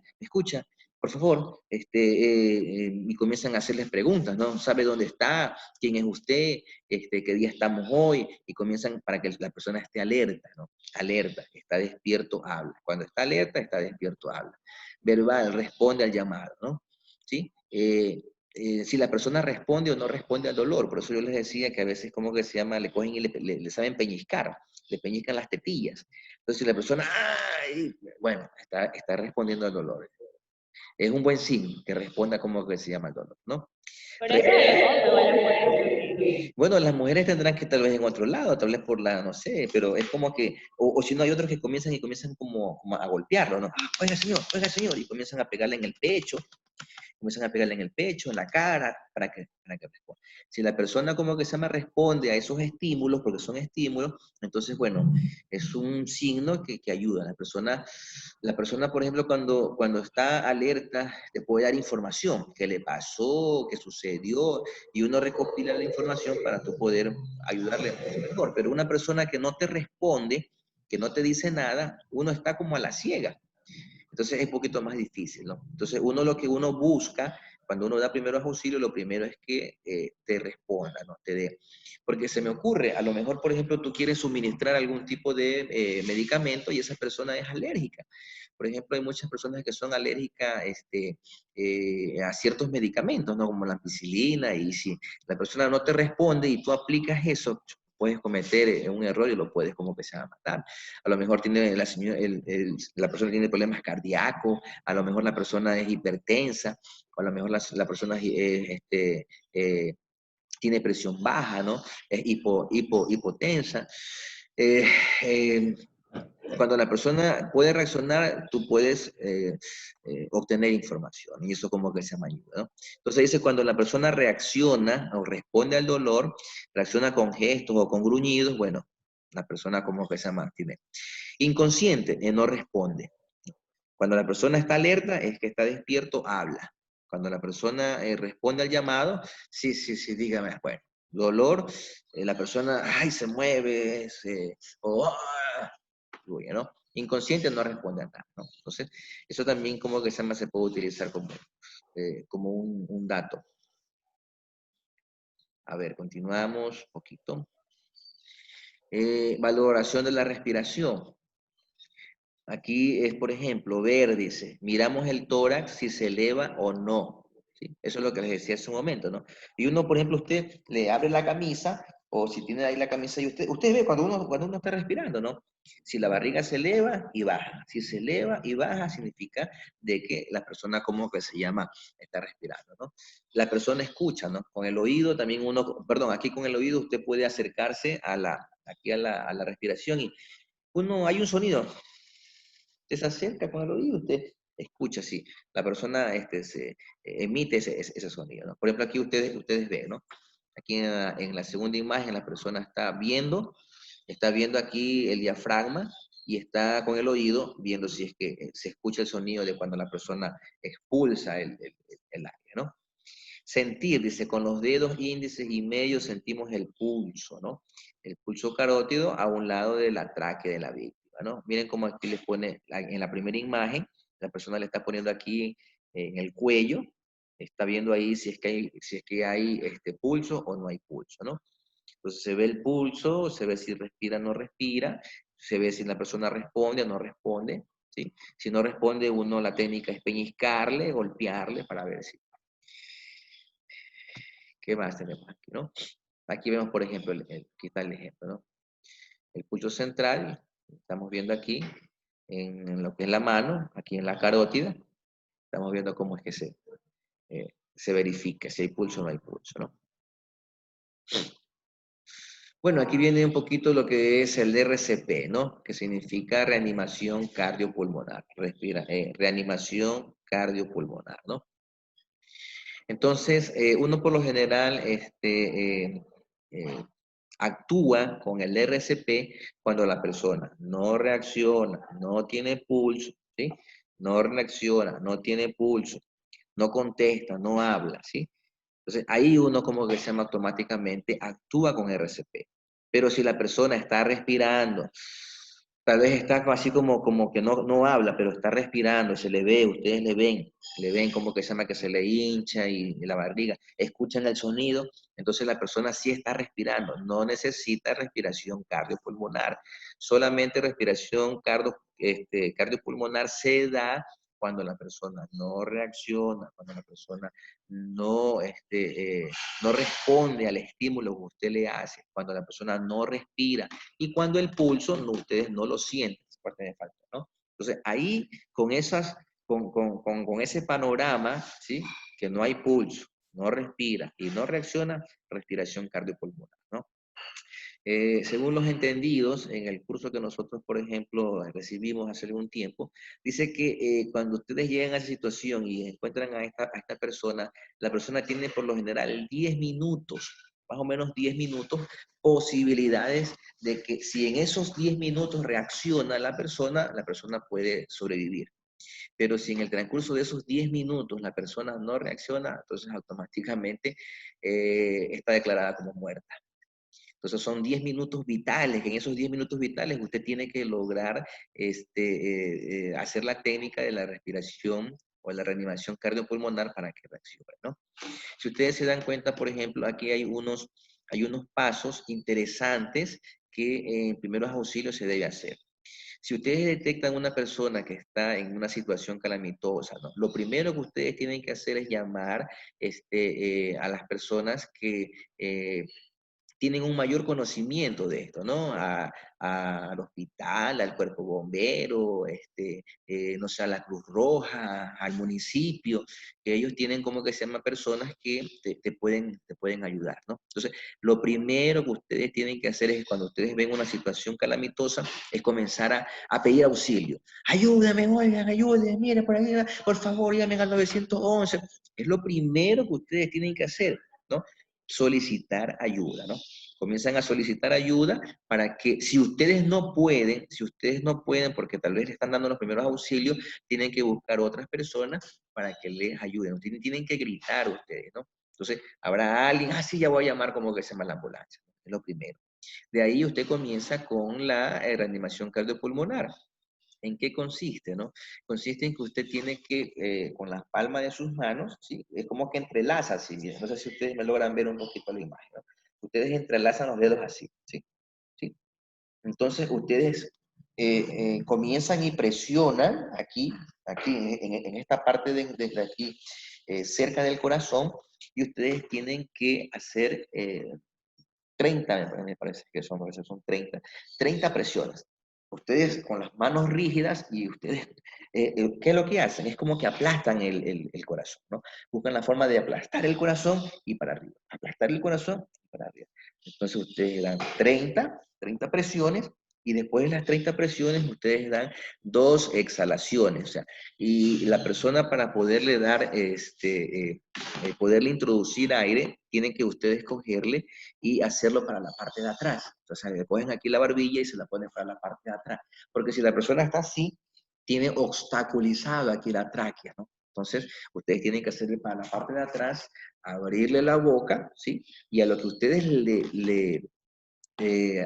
por favor, y comienzan a hacerles preguntas, ¿no? ¿Sabe dónde está? ¿Quién es usted? ¿Qué día estamos hoy? Y comienzan para que la persona esté alerta, ¿no? Alerta, está despierto, habla. Cuando está alerta, está despierto, habla. Verbal, responde al llamado, ¿no? ¿Sí? Si la persona responde o no responde al dolor, por eso yo les decía que a veces, como que se llama, le cogen y le saben peñiscar, le peñiscan las tetillas. Entonces, si la persona, ¡ay! Bueno, está respondiendo al dolor. Es un buen signo que responda como que se llama el dolor, ¿no? Pero eso a los hombres o a las mujeres también. Bueno, las mujeres tendrán que tal vez en otro lado, tal vez por la, no sé, pero es como que, o si no hay otros que comienzan como a golpearlo, ¿no? Oiga señor, y comienzan a pegarle en el pecho, comienzan a pegarle en el pecho, en la cara, para que responda. Si la persona como que se llama responde a esos estímulos, porque son estímulos, entonces, bueno, es un signo que ayuda. La persona, por ejemplo, cuando está alerta, te puede dar información, qué le pasó, qué sucedió, y uno recopila la información para tú poder ayudarle mejor. Pero una persona que no te responde, que no te dice nada, uno está como a la ciega. Entonces es un poquito más difícil, ¿no? Entonces lo que uno busca cuando uno da primeros auxilios, lo primero es que te responda, ¿no? Te dé. Porque se me ocurre, a lo mejor, por ejemplo, tú quieres suministrar algún tipo de medicamento y esa persona es alérgica. Por ejemplo, hay muchas personas que son alérgicas a ciertos medicamentos, ¿no? Como la ampicilina, y si la persona no te responde y tú aplicas eso, puedes cometer un error y lo puedes como que se va a matar. A lo mejor tiene la persona tiene problemas cardíacos, a lo mejor la persona es hipertensa, o a lo mejor la persona tiene presión baja, ¿no? Es hipotensa. Eh, eh, Cuando la persona puede reaccionar, tú puedes obtener información y eso como que se llama ayuda, ¿no? Entonces dice, cuando la persona reacciona o responde al dolor, reacciona con gestos o con gruñidos, bueno, la persona como que se mantiene. Inconsciente, no responde. Cuando la persona está alerta, es que está despierto, habla. Cuando la persona responde al llamado, sí, dígame, bueno, dolor, la persona, ay, se mueve, fluye, ¿no? Inconsciente no responde a nada, ¿no? Entonces, eso también como que se puede utilizar como un dato. A ver, continuamos un poquito. Valoración de la respiración. Aquí es, por ejemplo, ver, dice, miramos el tórax si se eleva o no. ¿Sí? Eso es lo que les decía hace un momento, ¿no? Y uno, por ejemplo, usted le abre la camisa, o si tiene ahí la camisa, y usted ve cuando uno está respirando, ¿no? Si la barriga se eleva y baja. Si se eleva y baja, significa de que la persona, como que se llama, está respirando, ¿no? La persona escucha, ¿no? Con el oído también aquí con el oído usted puede acercarse aquí a la respiración y hay un sonido. Usted se acerca con el oído, usted escucha si la persona emite ese sonido, ¿no? Por ejemplo, aquí ustedes ven, ¿no? Aquí en la segunda imagen la persona está viendo aquí el diafragma y está con el oído viendo si es que se escucha el sonido de cuando la persona expulsa el aire, ¿no? Sentir, dice, con los dedos índices y medios sentimos el pulso, ¿no? El pulso carótido a un lado de la tráquea de la víctima, ¿no? Miren cómo aquí les pone, en la primera imagen, la persona le está poniendo aquí en el cuello, está viendo ahí si es que hay pulso o no hay pulso, ¿no? Entonces se ve el pulso, se ve si respira o no respira, se ve si la persona responde o no responde, ¿sí? Si no responde, la técnica es peñiscarle, golpearle para ver si. ¿Qué más tenemos aquí, no? Aquí vemos, por ejemplo, aquí está el ejemplo, ¿no? El pulso central, estamos viendo aquí, en lo que es la mano, aquí en la carótida, estamos viendo cómo es que se verifica si hay pulso o no hay pulso, ¿no? Bueno, aquí viene un poquito lo que es el RCP, ¿no? Que significa reanimación cardiopulmonar. Reanimación cardiopulmonar, ¿no? Entonces, uno por lo general, actúa con el RCP cuando la persona no reacciona, no tiene pulso, ¿sí? No reacciona, no tiene pulso, no contesta, no habla, ¿sí? Entonces, ahí uno como que se llama automáticamente actúa con RCP. Pero si la persona está respirando, tal vez está así como que no habla, pero está respirando, se le ve, ustedes le ven como que se llama que se le hincha y la barriga, escuchan el sonido, entonces la persona sí está respirando, no necesita respiración cardiopulmonar, solamente respiración cardiopulmonar se da cuando la persona no reacciona, cuando la persona no, no responde al estímulo que usted le hace, cuando la persona no respira y cuando el pulso ustedes no lo sienten, es parte de falta, ¿no? Entonces ahí con ese panorama, ¿sí? Que no hay pulso, no respira y no reacciona, respiración cardiopulmonar, ¿no? Según los entendidos, en el curso que nosotros, por ejemplo, recibimos hace algún tiempo, dice que cuando ustedes llegan a esa situación y encuentran a esta persona, la persona tiene por lo general 10 minutos, más o menos 10 minutos, posibilidades de que si en esos 10 minutos reacciona la persona puede sobrevivir. Pero si en el transcurso de esos 10 minutos la persona no reacciona, entonces automáticamente está declarada como muerta. Entonces son 10 minutos vitales, que en esos 10 minutos vitales usted tiene que lograr hacer la técnica de la respiración o la reanimación cardiopulmonar para que reaccione, ¿no? Si ustedes se dan cuenta, por ejemplo, aquí hay unos pasos interesantes que en primeros auxilios se debe hacer. Si ustedes detectan una persona que está en una situación calamitosa, ¿no? Lo primero que ustedes tienen que hacer es llamar a las personas que tienen un mayor conocimiento de esto, ¿no? Al hospital, al cuerpo bombero, no sé, a la Cruz Roja, al municipio, que ellos tienen como que se llama personas que te pueden ayudar, ¿no? Entonces, lo primero que ustedes tienen que hacer es cuando ustedes ven una situación calamitosa, es comenzar a pedir auxilio. Ayúdame, oigan, ayúdenme, mire, por ahí, por favor, llamen al 911. Es lo primero que ustedes tienen que hacer, ¿no? Solicitar ayuda, ¿no? Comienzan a solicitar ayuda para que si ustedes no pueden porque tal vez le están dando los primeros auxilios, tienen que buscar otras personas para que les ayuden. Tienen que gritar ustedes, ¿no? Entonces, habrá alguien, sí, ya voy a llamar como que se llama la ambulancia. Es lo primero. De ahí usted comienza con la reanimación cardiopulmonar. ¿En qué consiste, no? Consiste en que usted tiene que, con las palmas de sus manos, ¿sí? Es como que entrelaza así, no sé si ustedes me logran ver un poquito la imagen, ¿no? Ustedes entrelazan los dedos así, ¿sí? ¿Sí? Entonces ustedes comienzan y presionan aquí en esta parte de aquí, cerca del corazón, y ustedes tienen que hacer 30, me parece que son, a veces son 30 presiones. Ustedes con las manos rígidas y ustedes, ¿qué es lo que hacen? Es como que aplastan el corazón, ¿no? Buscan la forma de aplastar el corazón y para arriba. Aplastar el corazón y para arriba. Entonces ustedes dan 30 presiones y después de las 30 presiones ustedes dan 2 exhalaciones. O sea, y la persona para poderle dar, poderle introducir aire, tienen que ustedes cogerle y hacerlo para la parte de atrás. Entonces le cogen aquí la barbilla y se la ponen para la parte de atrás. Porque si la persona está así, tiene obstaculizado aquí la tráquea, ¿no? Entonces, ustedes tienen que hacerle para la parte de atrás, abrirle la boca, ¿sí? Y a lo que ustedes le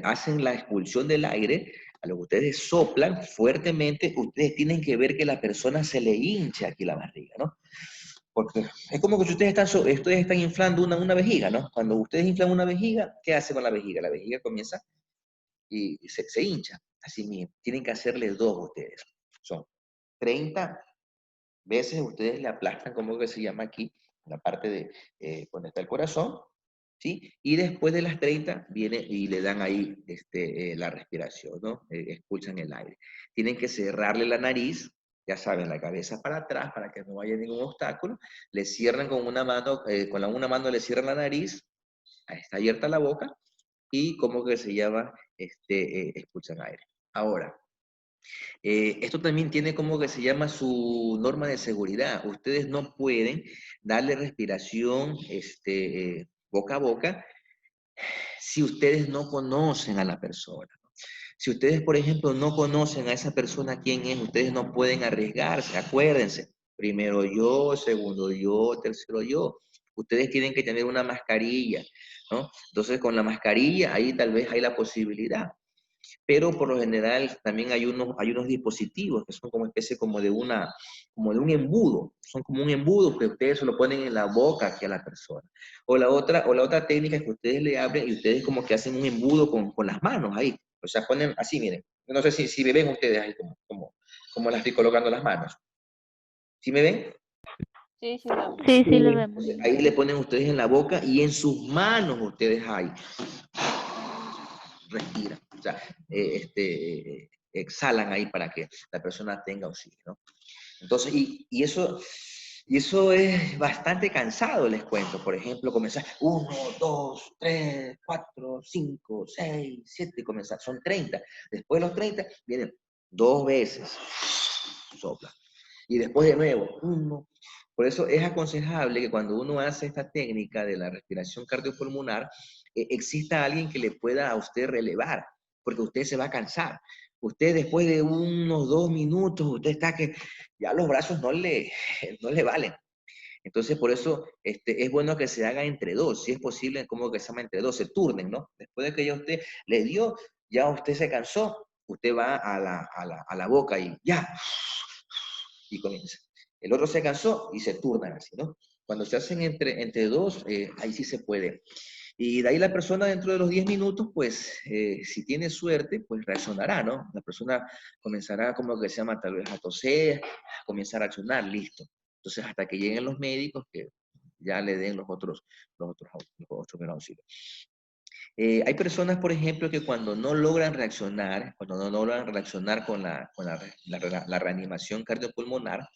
hacen la expulsión del aire, a lo que ustedes soplan fuertemente, ustedes tienen que ver que la persona se le hincha aquí la barriga, ¿no? Porque es como que si ustedes están inflando una vejiga, ¿no? Cuando ustedes inflan una vejiga, ¿qué hace con la vejiga? La vejiga comienza y se hincha. Así mismo, tienen que hacerle 2 ustedes. Son 30 veces ustedes le aplastan, como que se llama aquí, la parte de donde está el corazón, ¿sí? Y después de las 30 viene y le dan ahí la respiración, ¿no? Expulsan el aire. Tienen que cerrarle la nariz, ya saben, la cabeza para atrás para que no haya ningún obstáculo. Le cierran con una mano, una mano le cierran la nariz, está abierta la boca y como que se llama, expulsan aire. Ahora, esto también tiene como que se llama su norma de seguridad. Ustedes no pueden darle respiración boca a boca si ustedes no conocen a la persona. Si ustedes, por ejemplo, no conocen a esa persona quién es, ustedes no pueden arriesgarse. Acuérdense, primero yo, segundo yo, tercero yo. Ustedes tienen que tener una mascarilla, ¿no? Entonces, con la mascarilla, ahí tal vez hay la posibilidad. Pero por lo general también hay unos dispositivos que son como especie como de un embudo. Son como un embudo que ustedes se lo ponen en la boca aquí a la persona. O la otra técnica es que ustedes le abren y ustedes como que hacen un embudo con las manos ahí. O sea, ponen así, miren. Yo no sé si me ven ustedes ahí como las estoy colocando las manos. ¿Sí me ven? Sí, sí, vamos. Sí, sí, lo Sí. vemos. Entonces, ahí le ponen ustedes en la boca y en sus manos ustedes ahí respiran. O sea, exhalan ahí para que la persona tenga oxígeno. Entonces, y eso es bastante cansado, les cuento. Por ejemplo, comenzar 1, 2, 3, 4, 5, 6, 7, comenzar. Son 30. Después de los 30, vienen 2 veces. Sopla. Y después de nuevo, 1. Por eso es aconsejable que cuando uno hace esta técnica de la respiración cardiopulmonar, exista alguien que le pueda a usted relevar, porque usted se va a cansar. Usted después de unos 2 minutos, usted está que ya los brazos no le valen. Entonces, por eso es bueno que se haga entre dos, si es posible, como que se llama entre dos, se turnen, ¿no? Después de que ya usted le dio, ya usted se cansó, usted va a la boca y ya, y comienza. El otro se cansó y se turnan así, ¿no? Cuando se hacen entre dos, ahí sí se puede. Y de ahí la persona dentro de los 10 minutos, pues, si tiene suerte, pues reaccionará, ¿no? La persona comenzará como que se llama tal vez a toser, a comenzar a accionar, listo. Entonces, hasta que lleguen los médicos que ya le den los otros auxilios. Hay personas, por ejemplo, que cuando no logran reaccionar, con la reanimación cardiopulmonar,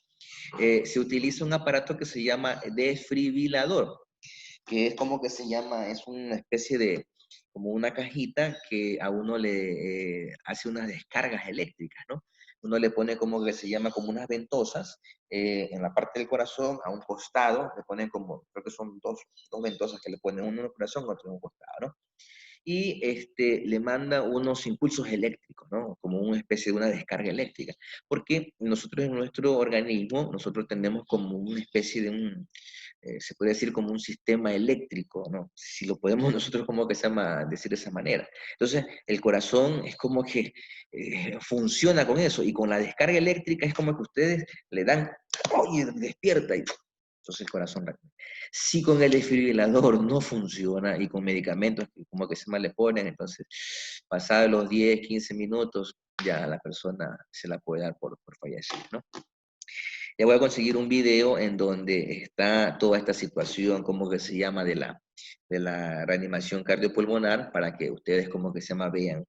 se utiliza un aparato que se llama desfibrilador, que es como que se llama, es una especie de, como una cajita que a uno le hace unas descargas eléctricas, ¿no? Uno le pone como que se llama como unas ventosas en la parte del corazón, a un costado, le ponen como, creo que son dos ventosas que le ponen, uno en el corazón, otro en un costado, ¿no? Y le manda unos impulsos eléctricos, ¿no? Como una especie de una descarga eléctrica. Porque nosotros en nuestro organismo, nosotros tenemos como una especie de se puede decir como un sistema eléctrico, ¿no? Si lo podemos nosotros como que se llama decir de esa manera. Entonces, el corazón es como que funciona con eso, y con la descarga eléctrica es como que ustedes le dan, oye, despierta, y entonces el corazón. Si con el desfibrilador no funciona y con medicamentos como que se mal le ponen, entonces pasados los 10, 15 minutos, ya la persona se la puede dar por fallecida, ¿no? Ya voy a conseguir un video en donde está toda esta situación, como que se llama, de la reanimación cardiopulmonar, para que ustedes como que se llama vean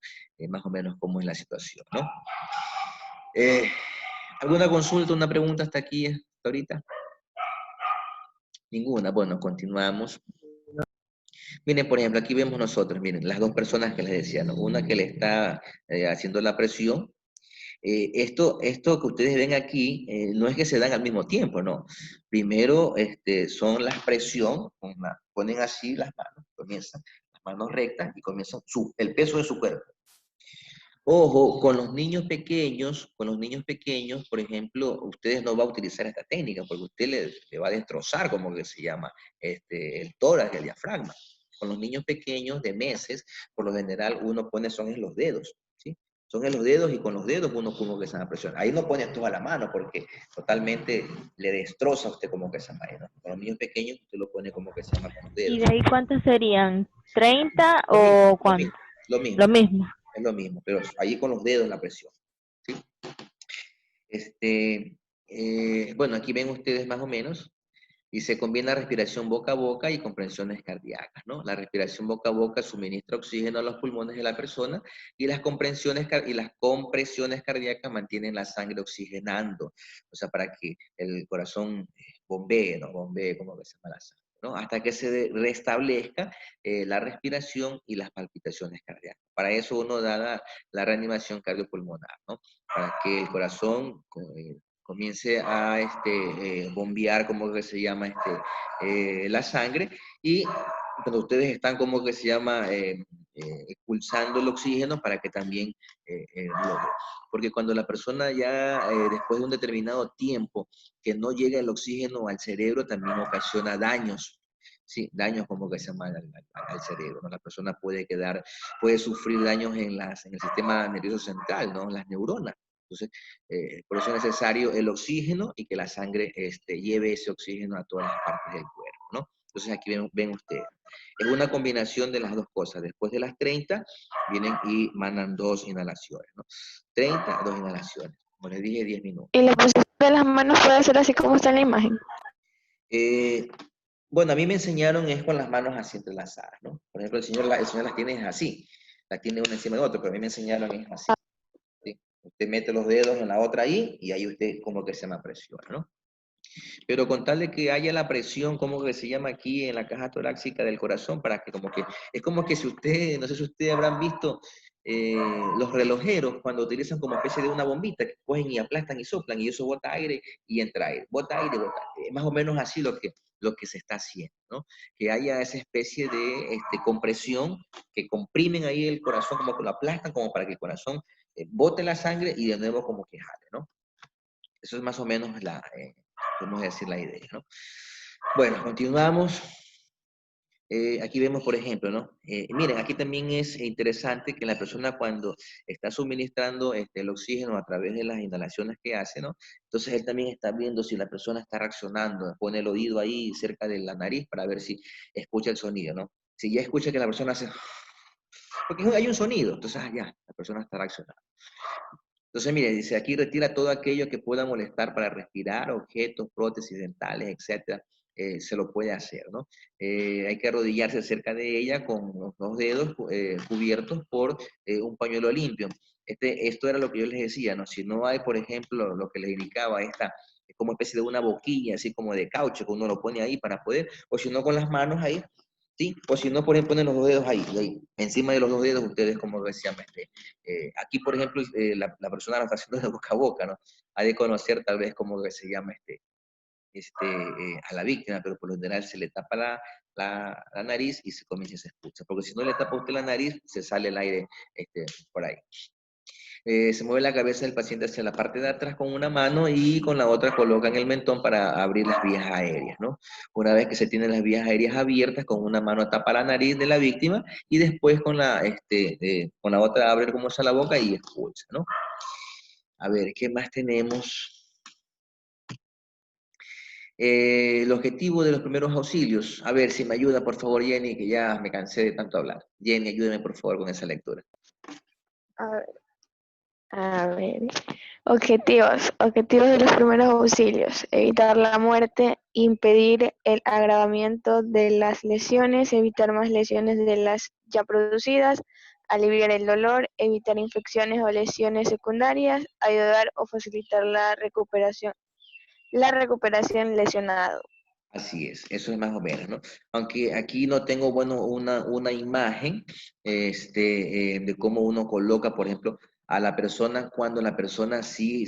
más o menos cómo es la situación, ¿no? ¿Alguna consulta, una pregunta hasta aquí, hasta ahorita? Ninguna. Bueno, continuamos. Miren, por ejemplo, aquí vemos nosotros, miren, las dos personas que les decía, ¿no? Una que le está haciendo la presión. Esto que ustedes ven aquí, no es que se dan al mismo tiempo, no. Primero son la presión, ponen así las manos, comienzan las manos rectas y comienzan el peso de su cuerpo. Ojo, con los niños pequeños, por ejemplo, ustedes no van a utilizar esta técnica porque usted le va a destrozar, como que se llama, el tórax y el diafragma. Con los niños pequeños de meses, por lo general uno pone son en los dedos, ¿sí? Son en los dedos, y con los dedos uno como que se llama presión. Ahí no pone toda la mano porque totalmente le destroza a usted como que se llama, ¿no? Con los niños pequeños usted lo pone como que se llama con los ¿Y dedos. de ahí cuántos serían? ¿30 Lo mismo, o lo mismo, cuánto? lo mismo. Lo mismo. Es lo mismo, pero ahí con los dedos la presión, ¿sí? Bueno, aquí ven ustedes más o menos, y se combina respiración boca a boca y compresiones cardíacas, ¿no? La respiración boca a boca suministra oxígeno a los pulmones de la persona, y las compresiones cardíacas mantienen la sangre oxigenando, o sea, para que el corazón bombee, ¿no? Bombee, como que se llama la sangre, ¿no? Hasta que se restablezca la respiración y las palpitaciones cardíacas. Para eso uno da la reanimación cardiopulmonar, ¿no? Para que el corazón comience a bombear, como que se llama, la sangre, y cuando ustedes están, como que se llama, expulsando el oxígeno para que también logre. Porque cuando la persona ya, después de un determinado tiempo, que no llega el oxígeno al cerebro, también ocasiona daños. Sí, daños como que se llama al cerebro, ¿no? La persona puede sufrir daños en el sistema nervioso central, ¿no? En las neuronas. Entonces, por eso es necesario el oxígeno y que la sangre lleve ese oxígeno a todas las partes del cuerpo, ¿no? Entonces aquí ven ustedes. Es una combinación de las dos cosas. Después de las 30, vienen y mandan 2 inhalaciones, ¿no? 30, 2 inhalaciones. Como les dije, 10 minutos. ¿Y la posición de las manos puede ser así como está en la imagen? Bueno, a mí me enseñaron es con las manos así entrelazadas, ¿no? Por ejemplo, el señor las tiene así. Las tiene una encima de otra, pero a mí me enseñaron es así. ¿Sí? Usted mete los dedos en la otra ahí y ahí usted como que se me presiona, ¿no? Pero con tal de que haya la presión, como que se llama aquí en la caja torácica del corazón, para que como que, es como que si usted, no sé si ustedes habrán visto los relojeros cuando utilizan como especie de una bombita que cogen y aplastan y soplan y eso bota aire y entra aire, bota aire, bota aire. Más o menos así lo que se está haciendo, ¿no? Que haya esa especie de compresión, que comprimen ahí el corazón, como que lo aplastan como para que el corazón bote la sangre y de nuevo como que jale, ¿no? Eso es más o menos podemos decir, la idea, ¿no? Bueno, continuamos. Aquí vemos, por ejemplo, ¿no? Miren, aquí también es interesante que la persona cuando está suministrando el oxígeno a través de las inhalaciones que hace, ¿no? Entonces él también está viendo si la persona está reaccionando, pone el oído ahí cerca de la nariz para ver si escucha el sonido, ¿no? Si ya escucha que la persona hace... Porque hay un sonido, entonces ya, la persona está reaccionando. Entonces, mire, dice, aquí retira todo aquello que pueda molestar para respirar, objetos, prótesis dentales, etcétera, se lo puede hacer, ¿no? Hay que arrodillarse cerca de ella con los 2 dedos cubiertos por un pañuelo limpio. Esto era lo que yo les decía, ¿no? Si no hay, por ejemplo, lo que les indicaba, es como especie de una boquilla, así como de caucho, que uno lo pone ahí para poder, o si no, con las manos ahí, ¿sí? O si no, por ejemplo, ponen los 2 dedos ahí, encima de los 2 dedos, ustedes, como decían, aquí, por ejemplo, la persona lo está haciendo de boca a boca, ¿no? Ha de conocer tal vez cómo se llama a la víctima, pero por lo general se le tapa la nariz y se comienza y se expulsa. Porque si no le tapa a usted la nariz, se sale el aire por ahí. Se mueve la cabeza del paciente hacia la parte de atrás con una mano y con la otra colocan el mentón para abrir las vías aéreas, ¿no? Una vez que se tienen las vías aéreas abiertas, con una mano tapa la nariz de la víctima y después con con la otra abre como sea la boca y expulsa, ¿no? A ver, ¿qué más tenemos? El objetivo de los primeros auxilios. A ver, si me ayuda, por favor, Jenny, que ya me cansé de tanto hablar. Jenny, ayúdeme, por favor, con esa lectura. A ver. Objetivos de los primeros auxilios. Evitar la muerte, impedir el agravamiento de las lesiones, evitar más lesiones de las ya producidas, aliviar el dolor, evitar infecciones o lesiones secundarias, ayudar o facilitar la recuperación lesionado. Así es, eso es más o menos, ¿no? Aunque aquí no tengo, bueno, una imagen de cómo uno coloca, por ejemplo, a la persona cuando la persona sí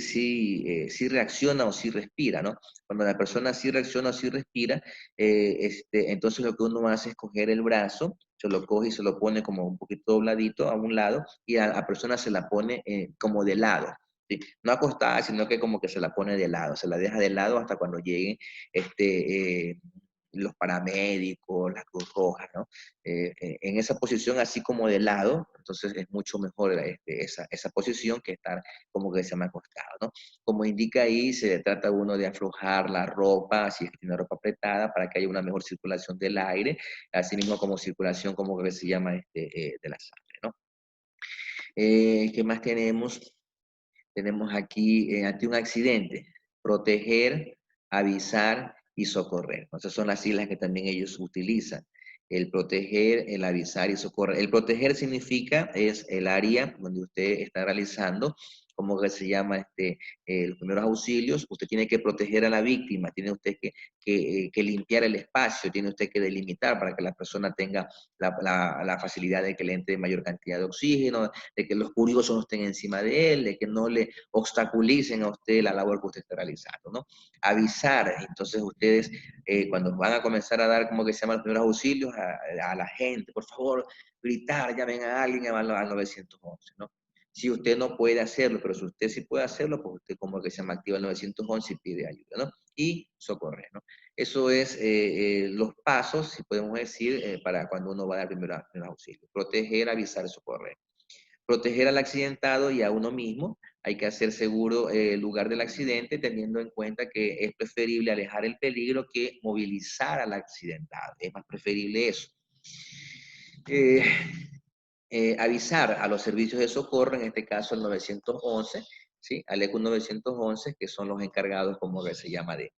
reacciona o sí respira, ¿no? Cuando la persona sí reacciona o sí respira, entonces lo que uno hace es coger el brazo, se lo coge y se lo pone como un poquito dobladito a un lado y a la persona se la pone como de lado. ¿Sí? No acostada, sino que como que se la pone de lado, se la deja de lado hasta cuando lleguen los paramédicos, la Cruz Roja, ¿no? En esa posición así como de lado, entonces es mucho mejor esa posición que estar como que se me ha acostado, ¿no? Como indica ahí, se trata uno de aflojar la ropa, si es que tiene ropa apretada, para que haya una mejor circulación del aire, así mismo como circulación, como que se llama, de la sangre, ¿no? ¿Qué más tenemos? Tenemos aquí, ante un accidente, proteger, avisar y socorrer. Esas son las siglas que también ellos utilizan. El proteger, el avisar y socorrer. El proteger significa, es el área donde usted está realizando ¿cómo que se llama? Los primeros auxilios, usted tiene que proteger a la víctima, tiene usted que limpiar el espacio, tiene usted que delimitar para que la persona tenga la facilidad de que le entre mayor cantidad de oxígeno, de que los curiosos no estén encima de él, de que no le obstaculicen a usted la labor que usted está realizando, ¿no? Avisar, entonces ustedes cuando van a comenzar a dar, como que se llama, los primeros auxilios a la gente, por favor, gritar, llamen a alguien al 911, ¿no? Si usted no puede hacerlo, pero si usted sí puede hacerlo, pues usted como que se llama activa el 911 y pide ayuda, ¿no? Y socorrer, ¿no? Eso es los pasos, si podemos decir, para cuando uno va a dar primeros auxilios. Proteger, avisar, socorrer. Proteger al accidentado y a uno mismo. Hay que hacer seguro el lugar del accidente, teniendo en cuenta que es preferible alejar el peligro que movilizar al accidentado. Es más preferible eso. Avisar a los servicios de socorro, en este caso el 911, ¿sí? Al ECU 911, que son los encargados, como se llama, de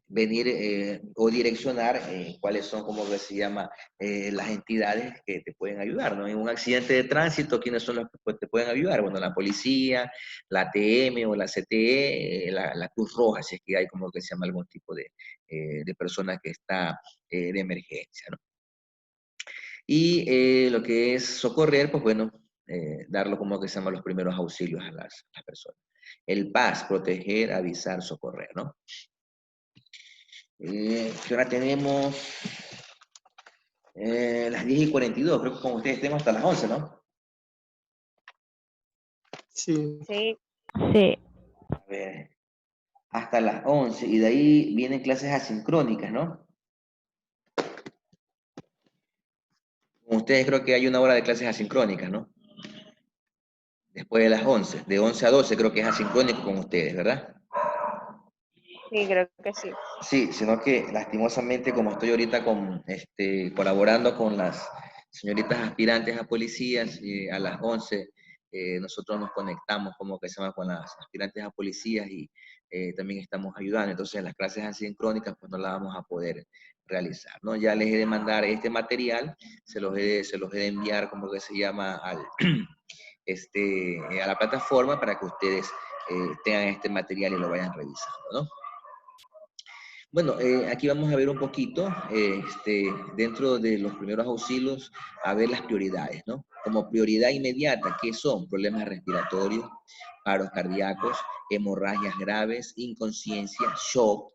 venir o direccionar cuáles son, como se llama, las entidades que te pueden ayudar, ¿no? En un accidente de tránsito, ¿quiénes son los que te pueden ayudar? Bueno, la policía, la ATM o la CTE, la Cruz Roja, si es que hay, como que se llama, algún tipo de persona que está de emergencia, ¿no? Y lo que es socorrer, pues bueno, darlo, como que se llama, los primeros auxilios a las personas. El PAS, proteger, avisar, socorrer, ¿no? ¿Qué hora tenemos? Las 10:42, creo que con ustedes tenemos hasta las 11, ¿no? Sí. Sí, Sí, A ver, hasta las 11, y de ahí vienen clases asincrónicas, ¿no? Con ustedes creo que hay una hora de clases asincrónicas, ¿no? Después de las 11, de 11 a 12 creo que es asincrónico con ustedes, ¿verdad? sí, creo que sí. Sí, sino que lastimosamente como estoy ahorita colaborando con las señoritas aspirantes a policías, a las 11 nosotros nos conectamos, como que se llama, con las aspirantes a policías y también estamos ayudando. Entonces las clases asincrónicas pues no las vamos a poder realizar, ¿no? Ya les he de mandar este material, se los he de enviar, como que se llama, a la plataforma para que ustedes tengan este material y lo vayan revisando, ¿no? Bueno, aquí vamos a ver un poquito, dentro de los primeros auxilios, a ver las prioridades, ¿no? Como prioridad inmediata, ¿qué son? Problemas respiratorios, paros cardíacos, hemorragias graves, inconsciencia, shock,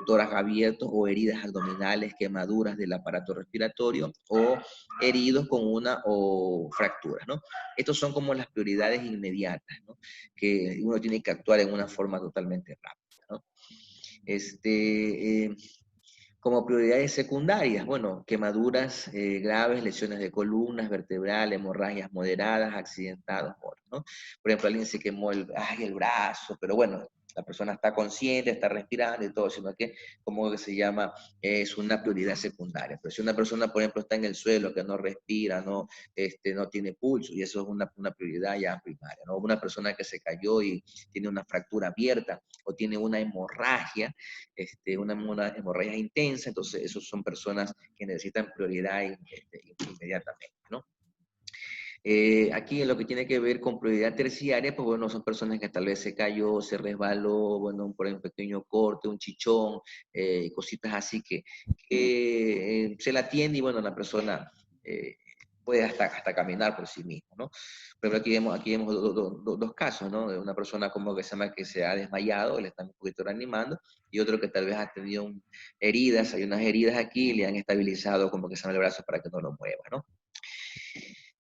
tórax abierto o heridas abdominales, quemaduras del aparato respiratorio o heridos con una o fracturas, ¿no? Estos son como las prioridades inmediatas, ¿no? Que uno tiene que actuar en una forma totalmente rápida, ¿no? Como prioridades secundarias, bueno, quemaduras graves, lesiones de columnas, vertebral, hemorragias moderadas, accidentados, ¿no? Por ejemplo, alguien se quemó el brazo, pero bueno, la persona está consciente, está respirando y todo, sino que, como que se llama, es una prioridad secundaria. Pero si una persona, por ejemplo, está en el suelo, que no respira, no tiene pulso, y eso es una prioridad ya primaria, ¿no? Una persona que se cayó y tiene una fractura abierta o tiene una hemorragia, una hemorragia intensa, entonces esos son personas que necesitan prioridad inmediatamente, ¿no? Aquí en lo que tiene que ver con prioridad terciaria, pues bueno, son personas que tal vez se cayó, se resbaló, bueno, por un pequeño corte, un chichón, cositas así que se la atiende y bueno, la persona puede hasta caminar por sí mismo, ¿no? Pero aquí vemos dos casos, ¿no? De una persona como que se llama que se ha desmayado, le están un poquito reanimando, y otro que tal vez ha tenido heridas, hay unas heridas aquí y le han estabilizado como que se llama el brazo para que no lo mueva, ¿no?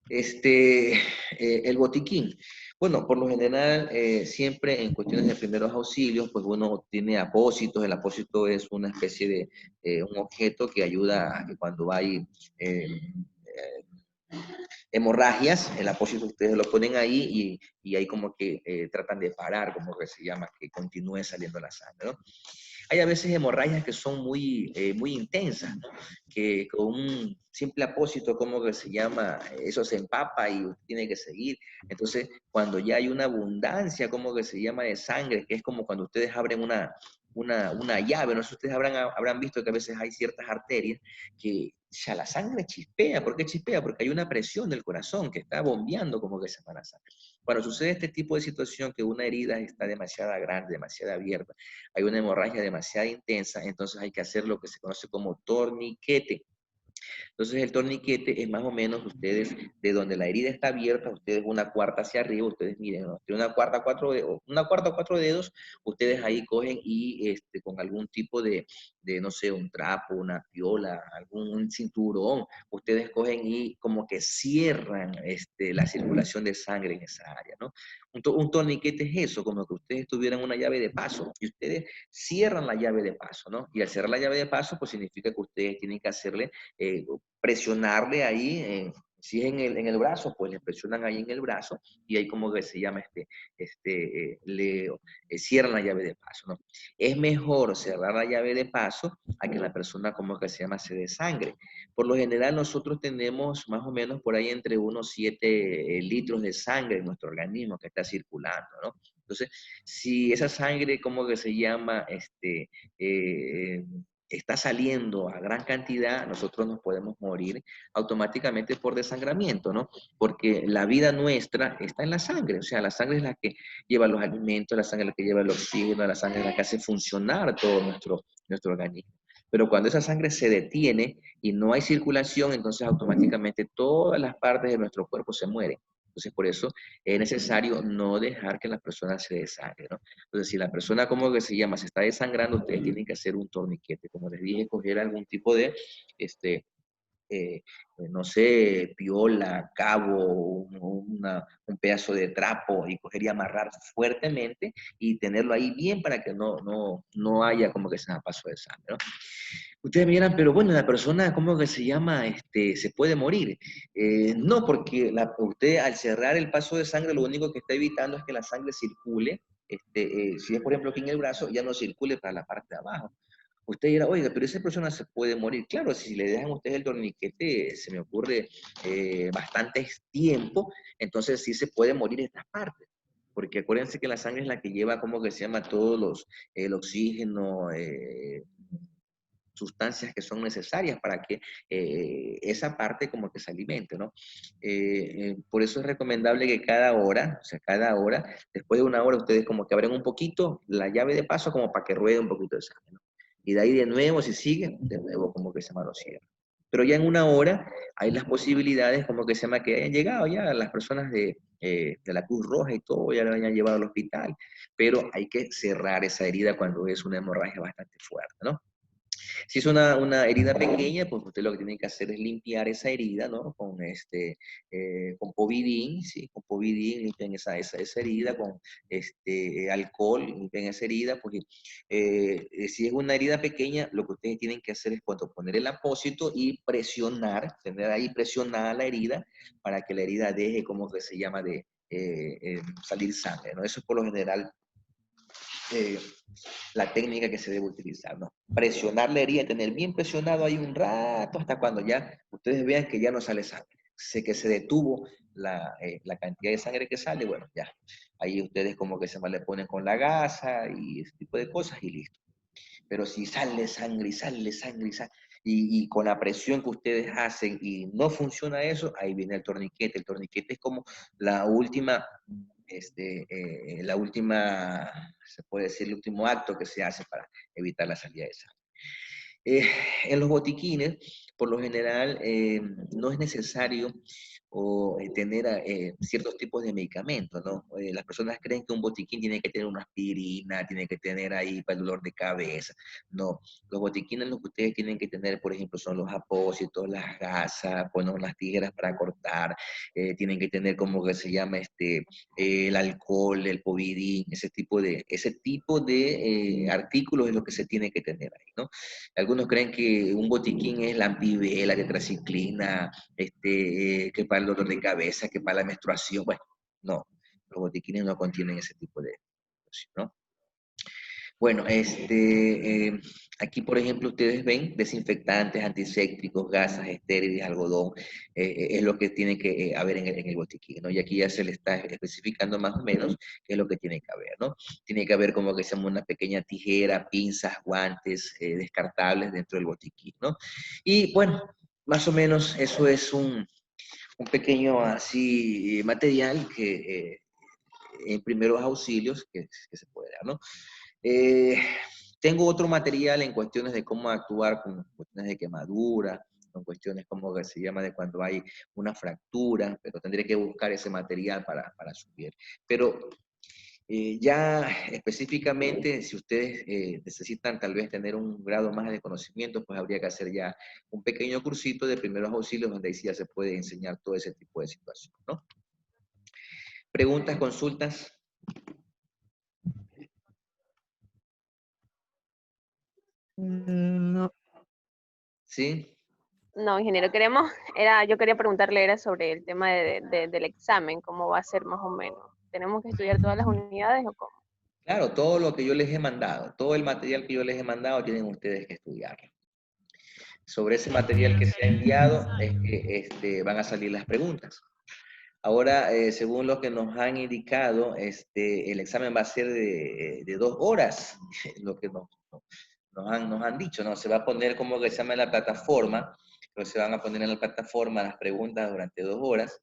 El botiquín. Bueno, por lo general, siempre en cuestiones de primeros auxilios, pues uno tiene apósitos. El apósito es una especie de un objeto que ayuda a que cuando hay hemorragias, el apósito ustedes lo ponen ahí y ahí como que tratan de parar, como que se llama, que continúe saliendo la sangre, ¿no? Hay a veces hemorragias que son muy intensas, ¿no? Que con un simple apósito, como que se llama, eso se empapa y tiene que seguir. Entonces, cuando ya hay una abundancia, como que se llama, de sangre, que es como cuando ustedes abren una llave. No sé si ustedes habrán visto que a veces hay ciertas arterias que ya la sangre chispea. ¿Por qué chispea? Porque hay una presión del corazón que está bombeando como que se para la sangre. Cuando sucede este tipo de situación, que una herida está demasiado grande, demasiado abierta, hay una hemorragia demasiado intensa, entonces hay que hacer lo que se conoce como torniquete. Entonces el torniquete es más o menos ustedes, de donde la herida está abierta, ustedes una cuarta hacia arriba, ustedes miren, ¿no? De una cuarta o 4 dedos, ustedes ahí cogen y con algún tipo no sé, un trapo, una piola, algún cinturón, ustedes cogen y como que cierran la circulación de sangre en esa área, ¿no? Un torniquete es eso, como que ustedes tuvieran una llave de paso y ustedes cierran la llave de paso, ¿no? Y al cerrar la llave de paso, pues significa que ustedes tienen que hacerle presionarle ahí, si es en el brazo, pues le presionan ahí en el brazo y ahí como que se llama, le cierran la llave de paso, ¿no? Es mejor cerrar la llave de paso a que la persona como que se llama se desangre. Por lo general nosotros tenemos más o menos por ahí entre unos 7 litros de sangre en nuestro organismo que está circulando, ¿no? Entonces, si esa sangre como que se llama, está saliendo a gran cantidad, nosotros nos podemos morir automáticamente por desangramiento, ¿no? Porque la vida nuestra está en la sangre, o sea, la sangre es la que lleva los alimentos, la sangre es la que lleva el oxígeno, la sangre es la que hace funcionar todo nuestro organismo. Pero cuando esa sangre se detiene y no hay circulación, entonces automáticamente todas las partes de nuestro cuerpo se mueren. Entonces, por eso es necesario no dejar que la persona se desangre, ¿no? Entonces, si la persona, como que se llama, se está desangrando, ustedes tienen que hacer un torniquete. Como les dije, coger algún tipo de, no sé, piola, cabo, un pedazo de trapo y coger y amarrar fuertemente y tenerlo ahí bien para que no haya como que se me pasó de sangre, ¿no? Ustedes me dirán, pero bueno, la persona, ¿cómo que se llama? Se puede morir. No, porque usted al cerrar el paso de sangre, lo único que está evitando es que la sangre circule. Si es, por ejemplo, aquí en el brazo, ya no circule para la parte de abajo. Usted dirá, oiga, pero esa persona se puede morir. Claro, si le dejan a ustedes el torniquete, se me ocurre bastante tiempo, entonces sí se puede morir esta parte. Porque acuérdense que la sangre es la que lleva, como que se llama, el oxígeno, sustancias que son necesarias para que esa parte como que se alimente, ¿no? Por eso es recomendable que cada hora, o sea, cada hora, después de una hora, ustedes como que abren un poquito la llave de paso como para que ruede un poquito de sangre, ¿no? Y de ahí de nuevo, si sigue, de nuevo como que se llama lo cierra. Pero ya en una hora hay las posibilidades como que se llama que hayan llegado ya las personas de la Cruz Roja y todo, ya lo hayan llevado al hospital, pero hay que cerrar esa herida cuando es una hemorragia bastante fuerte, ¿no? Si es una herida pequeña, pues usted lo que tiene que hacer es limpiar esa herida, ¿no? Con Povidin, ¿sí? Con Povidin limpian esa herida, con alcohol limpian esa herida, porque si es una herida pequeña, lo que ustedes tienen que hacer es poner el apósito y presionar, tener ahí presionada la herida para que la herida deje, como que se llama, de salir sangre, ¿no? Eso es por lo general la técnica que se debe utilizar, ¿no? Presionar la herida, tener bien presionado ahí un rato hasta cuando ya ustedes vean que ya no sale sangre. Sé que se detuvo la cantidad de sangre que sale, bueno, ya. Ahí ustedes como que se le ponen con la gasa y ese tipo de cosas y listo. Pero si sale sangre y sale sangre y con la presión que ustedes hacen y no funciona eso, ahí viene el torniquete. El torniquete es como la última, se puede decir, el último acto que se hace para evitar la salida de sangre. En los botiquines, por lo general, no es necesario tener ciertos tipos de medicamentos, ¿no? Las personas creen que un botiquín tiene que tener una aspirina, tiene que tener ahí para el dolor de cabeza. No, los botiquines lo que ustedes tienen que tener, por ejemplo, son los apósitos, las gasas, bueno, las tijeras para cortar, tienen que tener como que se llama el alcohol, el povidín, ese tipo de artículos es lo que se tiene que tener ahí, ¿no? Algunos creen que un botiquín es la ampibé, la tetraciclina, que para el dolor de cabeza, que para la menstruación. Bueno, no, los botiquines no contienen ese tipo de cosas, ¿no? Bueno, aquí por ejemplo ustedes ven desinfectantes, antisépticos, gasas estériles, algodón, es lo que tiene que haber en el botiquín, ¿no? Y aquí ya se le está especificando más o menos qué es lo que tiene que haber, ¿no? Tiene que haber como que se llama una pequeña tijera, pinzas, guantes descartables dentro del botiquín, ¿no? Y bueno, más o menos eso es un pequeño así material que en primeros auxilios que se puede dar, ¿no? Eh, Tengo otro material en cuestiones de cómo actuar con cuestiones de quemadura, con cuestiones como que se llama de cuando hay una fractura, pero tendré que buscar ese material para subir. Pero ya específicamente, si ustedes necesitan tal vez tener un grado más de conocimiento, pues habría que hacer ya un pequeño cursito de primeros auxilios donde ahí sí ya se puede enseñar todo ese tipo de situaciones, ¿no? Preguntas, consultas, No. ¿sí? No, ingeniero, yo quería preguntarle era sobre el tema del examen, cómo va a ser más o menos. ¿Tenemos que estudiar todas las unidades o cómo? Claro, todo lo que yo les he mandado, todo el material que yo les he mandado tienen ustedes que estudiarlo. Sobre ese material que se ha enviado es que van a salir las preguntas. Ahora, según lo que nos han indicado, el examen va a ser de 2 horas, lo que nos han dicho, ¿no? Se va a poner como que se llama en la plataforma, pero se van a poner en la plataforma las preguntas durante 2 horas.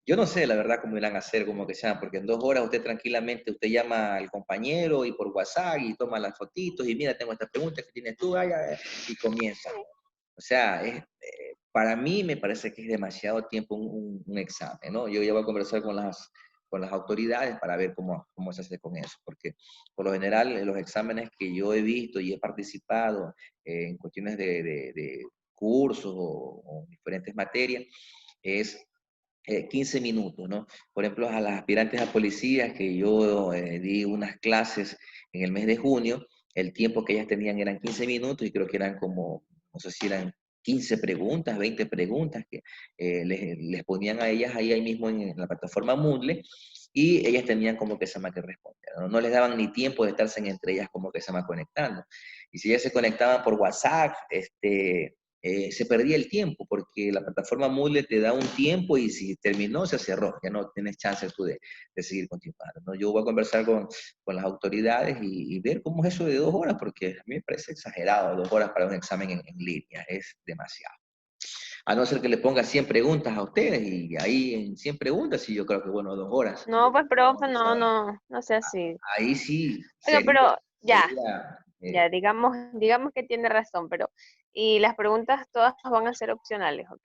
Yo no sé, la verdad, cómo irán a hacer, como que sean, porque en 2 horas usted tranquilamente, usted llama al compañero y por WhatsApp y toma las fotitos y mira, tengo esta pregunta que tienes tú, y comienza. O sea, para mí me parece que es demasiado tiempo un examen, ¿no? Yo ya voy a conversar con las autoridades para ver cómo se hace con eso, porque por lo general los exámenes que yo he visto y he participado en cuestiones de cursos o diferentes materias, es 15 minutos, ¿no? Por ejemplo, a las aspirantes a policías que yo di unas clases en el mes de junio, el tiempo que ellas tenían eran 15 minutos y creo que eran como, no sé si eran 15 preguntas, 20 preguntas que les ponían a ellas ahí mismo en la plataforma Moodle y ellas tenían como que se llama que responder, ¿no? No les daban ni tiempo de estarse entre ellas como que se llama conectando. Y si ellas se conectaban por WhatsApp, se perdía el tiempo, porque la plataforma Moodle te da un tiempo y si terminó, se cerró, ya no tienes chance tú de seguir continuando, ¿no? Yo voy a conversar con las autoridades y ver cómo es eso de 2 horas, porque a mí me parece exagerado, 2 horas para un examen en línea, es demasiado. A no ser que le ponga 100 preguntas a ustedes y ahí en 100 preguntas, sí, yo creo que, bueno, 2 horas. No, pues, profe, no sea así. Ahí sí Oiga, pero sería ya, digamos que tiene razón, pero, ¿y las preguntas todas van a ser opcionales? ¿Ok?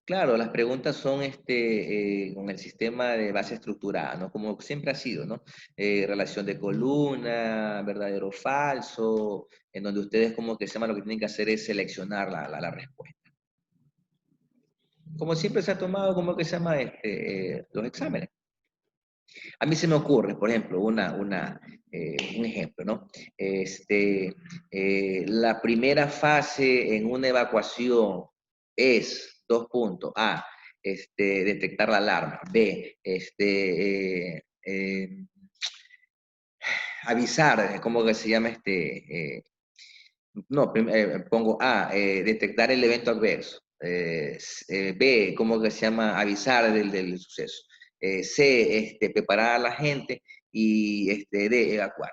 claro, las preguntas son con el sistema de base estructurada, ¿no? Como siempre ha sido, ¿no? Relación de columna, verdadero o falso, en donde ustedes como que se llama lo que tienen que hacer es seleccionar la respuesta. Como siempre se ha tomado como que se llama los exámenes. A mí se me ocurre, por ejemplo, un ejemplo, ¿no? La primera fase en una evacuación es, 2 puntos, A, detectar la alarma, B, avisar, ¿cómo que se llama no, pongo A, detectar el evento adverso. B, ¿cómo que se llama? Avisar del suceso. C, preparar a la gente. Y D, evacuar.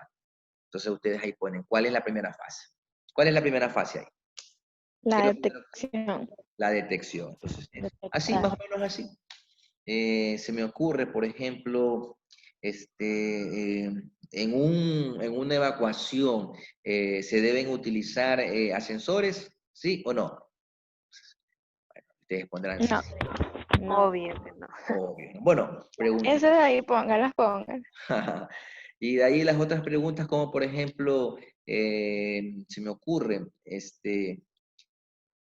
Entonces ustedes ahí ponen, ¿cuál es la primera fase? ¿Cuál es la primera fase ahí? ¿Qué es La lo primero? detección. La detección. Entonces, así, Detectar. más o menos así. Se me ocurre, por ejemplo, en una evacuación, ¿se deben utilizar ascensores? ¿Sí o no? Ustedes pondrán sí. No. No. Obvio que no. Obvio, ¿no? Bueno, pregunta. Eso de ahí póngalas, pongan. Y de ahí las otras preguntas, como por ejemplo, se me ocurre,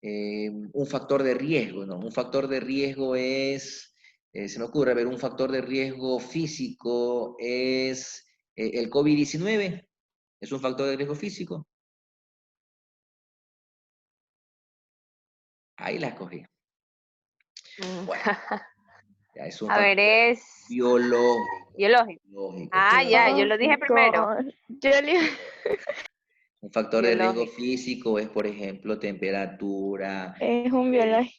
un factor de riesgo, ¿no? Un factor de riesgo es, se me ocurre, a ver, un factor de riesgo físico es el COVID-19. ¿Es un factor de riesgo físico? Ahí la cogí. Mm. Bueno, Ya, es un A factor ver, es biológico. biológico. Ah, ya, yo lo dije primero. Yo le... Un factor de riesgo Biológico. físico es, por ejemplo, temperatura, Es un biológico.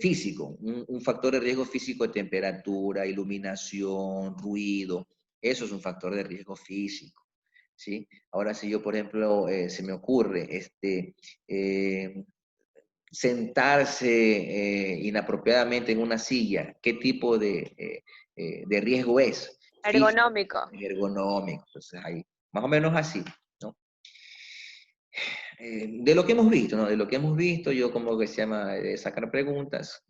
físico. Un factor de riesgo físico es temperatura, iluminación, ruido. Eso es un factor de riesgo físico. ¿Sí? Ahora, si yo, por ejemplo, se me ocurre sentarse inapropiadamente en una silla, ¿qué tipo de riesgo es? Físico, Ergonómico. ergonómico. Entonces, ahí, más o menos así, ¿no? De lo que hemos visto, ¿no? De lo que hemos visto, yo como que se llama sacar preguntas.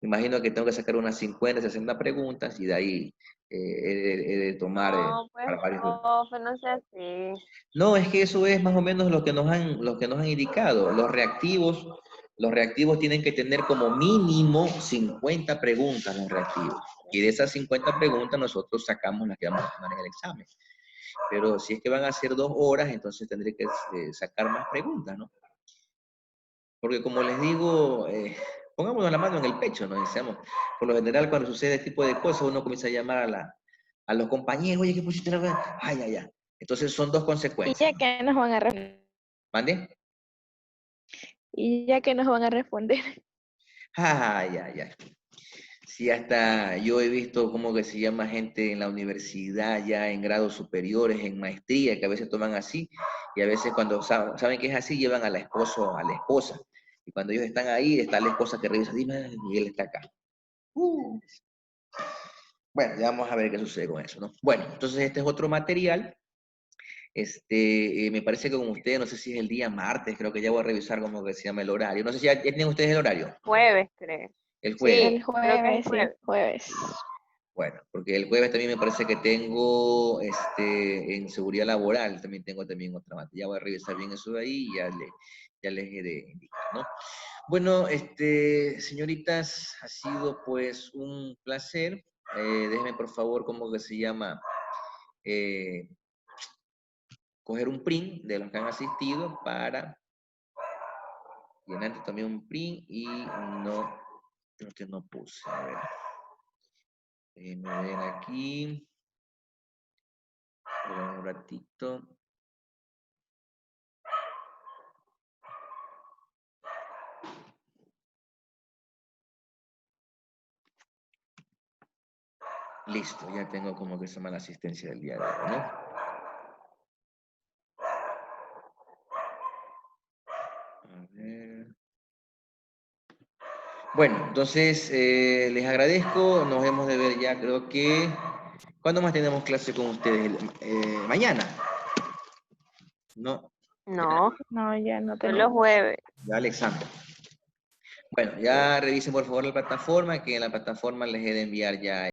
Me imagino que tengo que sacar unas 50, 60 preguntas y de ahí he de tomar No, pues, para varios grupos. profe, no sea así. No, es que eso es más o menos lo que nos han indicado. Los reactivos tienen que tener como mínimo 50 preguntas los reactivos. Y de esas 50 preguntas nosotros sacamos las que vamos a tomar en el examen. Pero si es que van a ser 2 horas, entonces tendré que sacar más preguntas, ¿no? Porque como les digo, pongámonos la mano en el pecho, ¿no? Decíamos, por lo general cuando sucede este tipo de cosas, uno comienza a llamar a los compañeros, oye, ¿qué pusiste la vez? Ay, ay, ay. Entonces son dos Y consecuencias, ya ¿no? que nos van a responder. ¿Mande? Y ya que nos van a responder. Ay, ay, ay. Sí, hasta yo he visto cómo que se llama gente en la universidad, ya en grados superiores, en maestría, que a veces toman así, y a veces cuando saben que es así, llevan al esposo, a la esposa. Y cuando ellos están ahí, está la esposa que revisa, dime, y él está acá. Bueno, ya vamos a ver qué sucede con eso, ¿no? Bueno, entonces este es otro material. Me parece que con ustedes, no sé si es el día martes, creo que ya voy a revisar cómo que se llama el horario. No sé si ya tienen ustedes el horario. Jueves, creo. El jueves. Sí, El creo que es jueves, sí, jueves. jueves. Bueno, porque el jueves también me parece que tengo en seguridad laboral, también tengo también otra materia. Ya voy a revisar bien eso de ahí y ya les he de indicar, ¿no? Bueno, señoritas, ha sido pues un placer. Déjenme por favor, ¿cómo que se llama? Coger un print de los que han asistido para llenar también un print y no, creo que no puse, a ver. Déjenme ver aquí. Un ratito. Listo, ya tengo como que se llama la asistencia del día de hoy, ¿no? A ver. Bueno, entonces les agradezco, nos vemos de ver ya, creo que... ¿Cuándo más tenemos clase con ustedes? ¿Mañana? No, No, No, ya no solo tenemos. jueves. ya Alexander. Bueno, ya revisen por favor la plataforma, que en la plataforma les he de enviar ya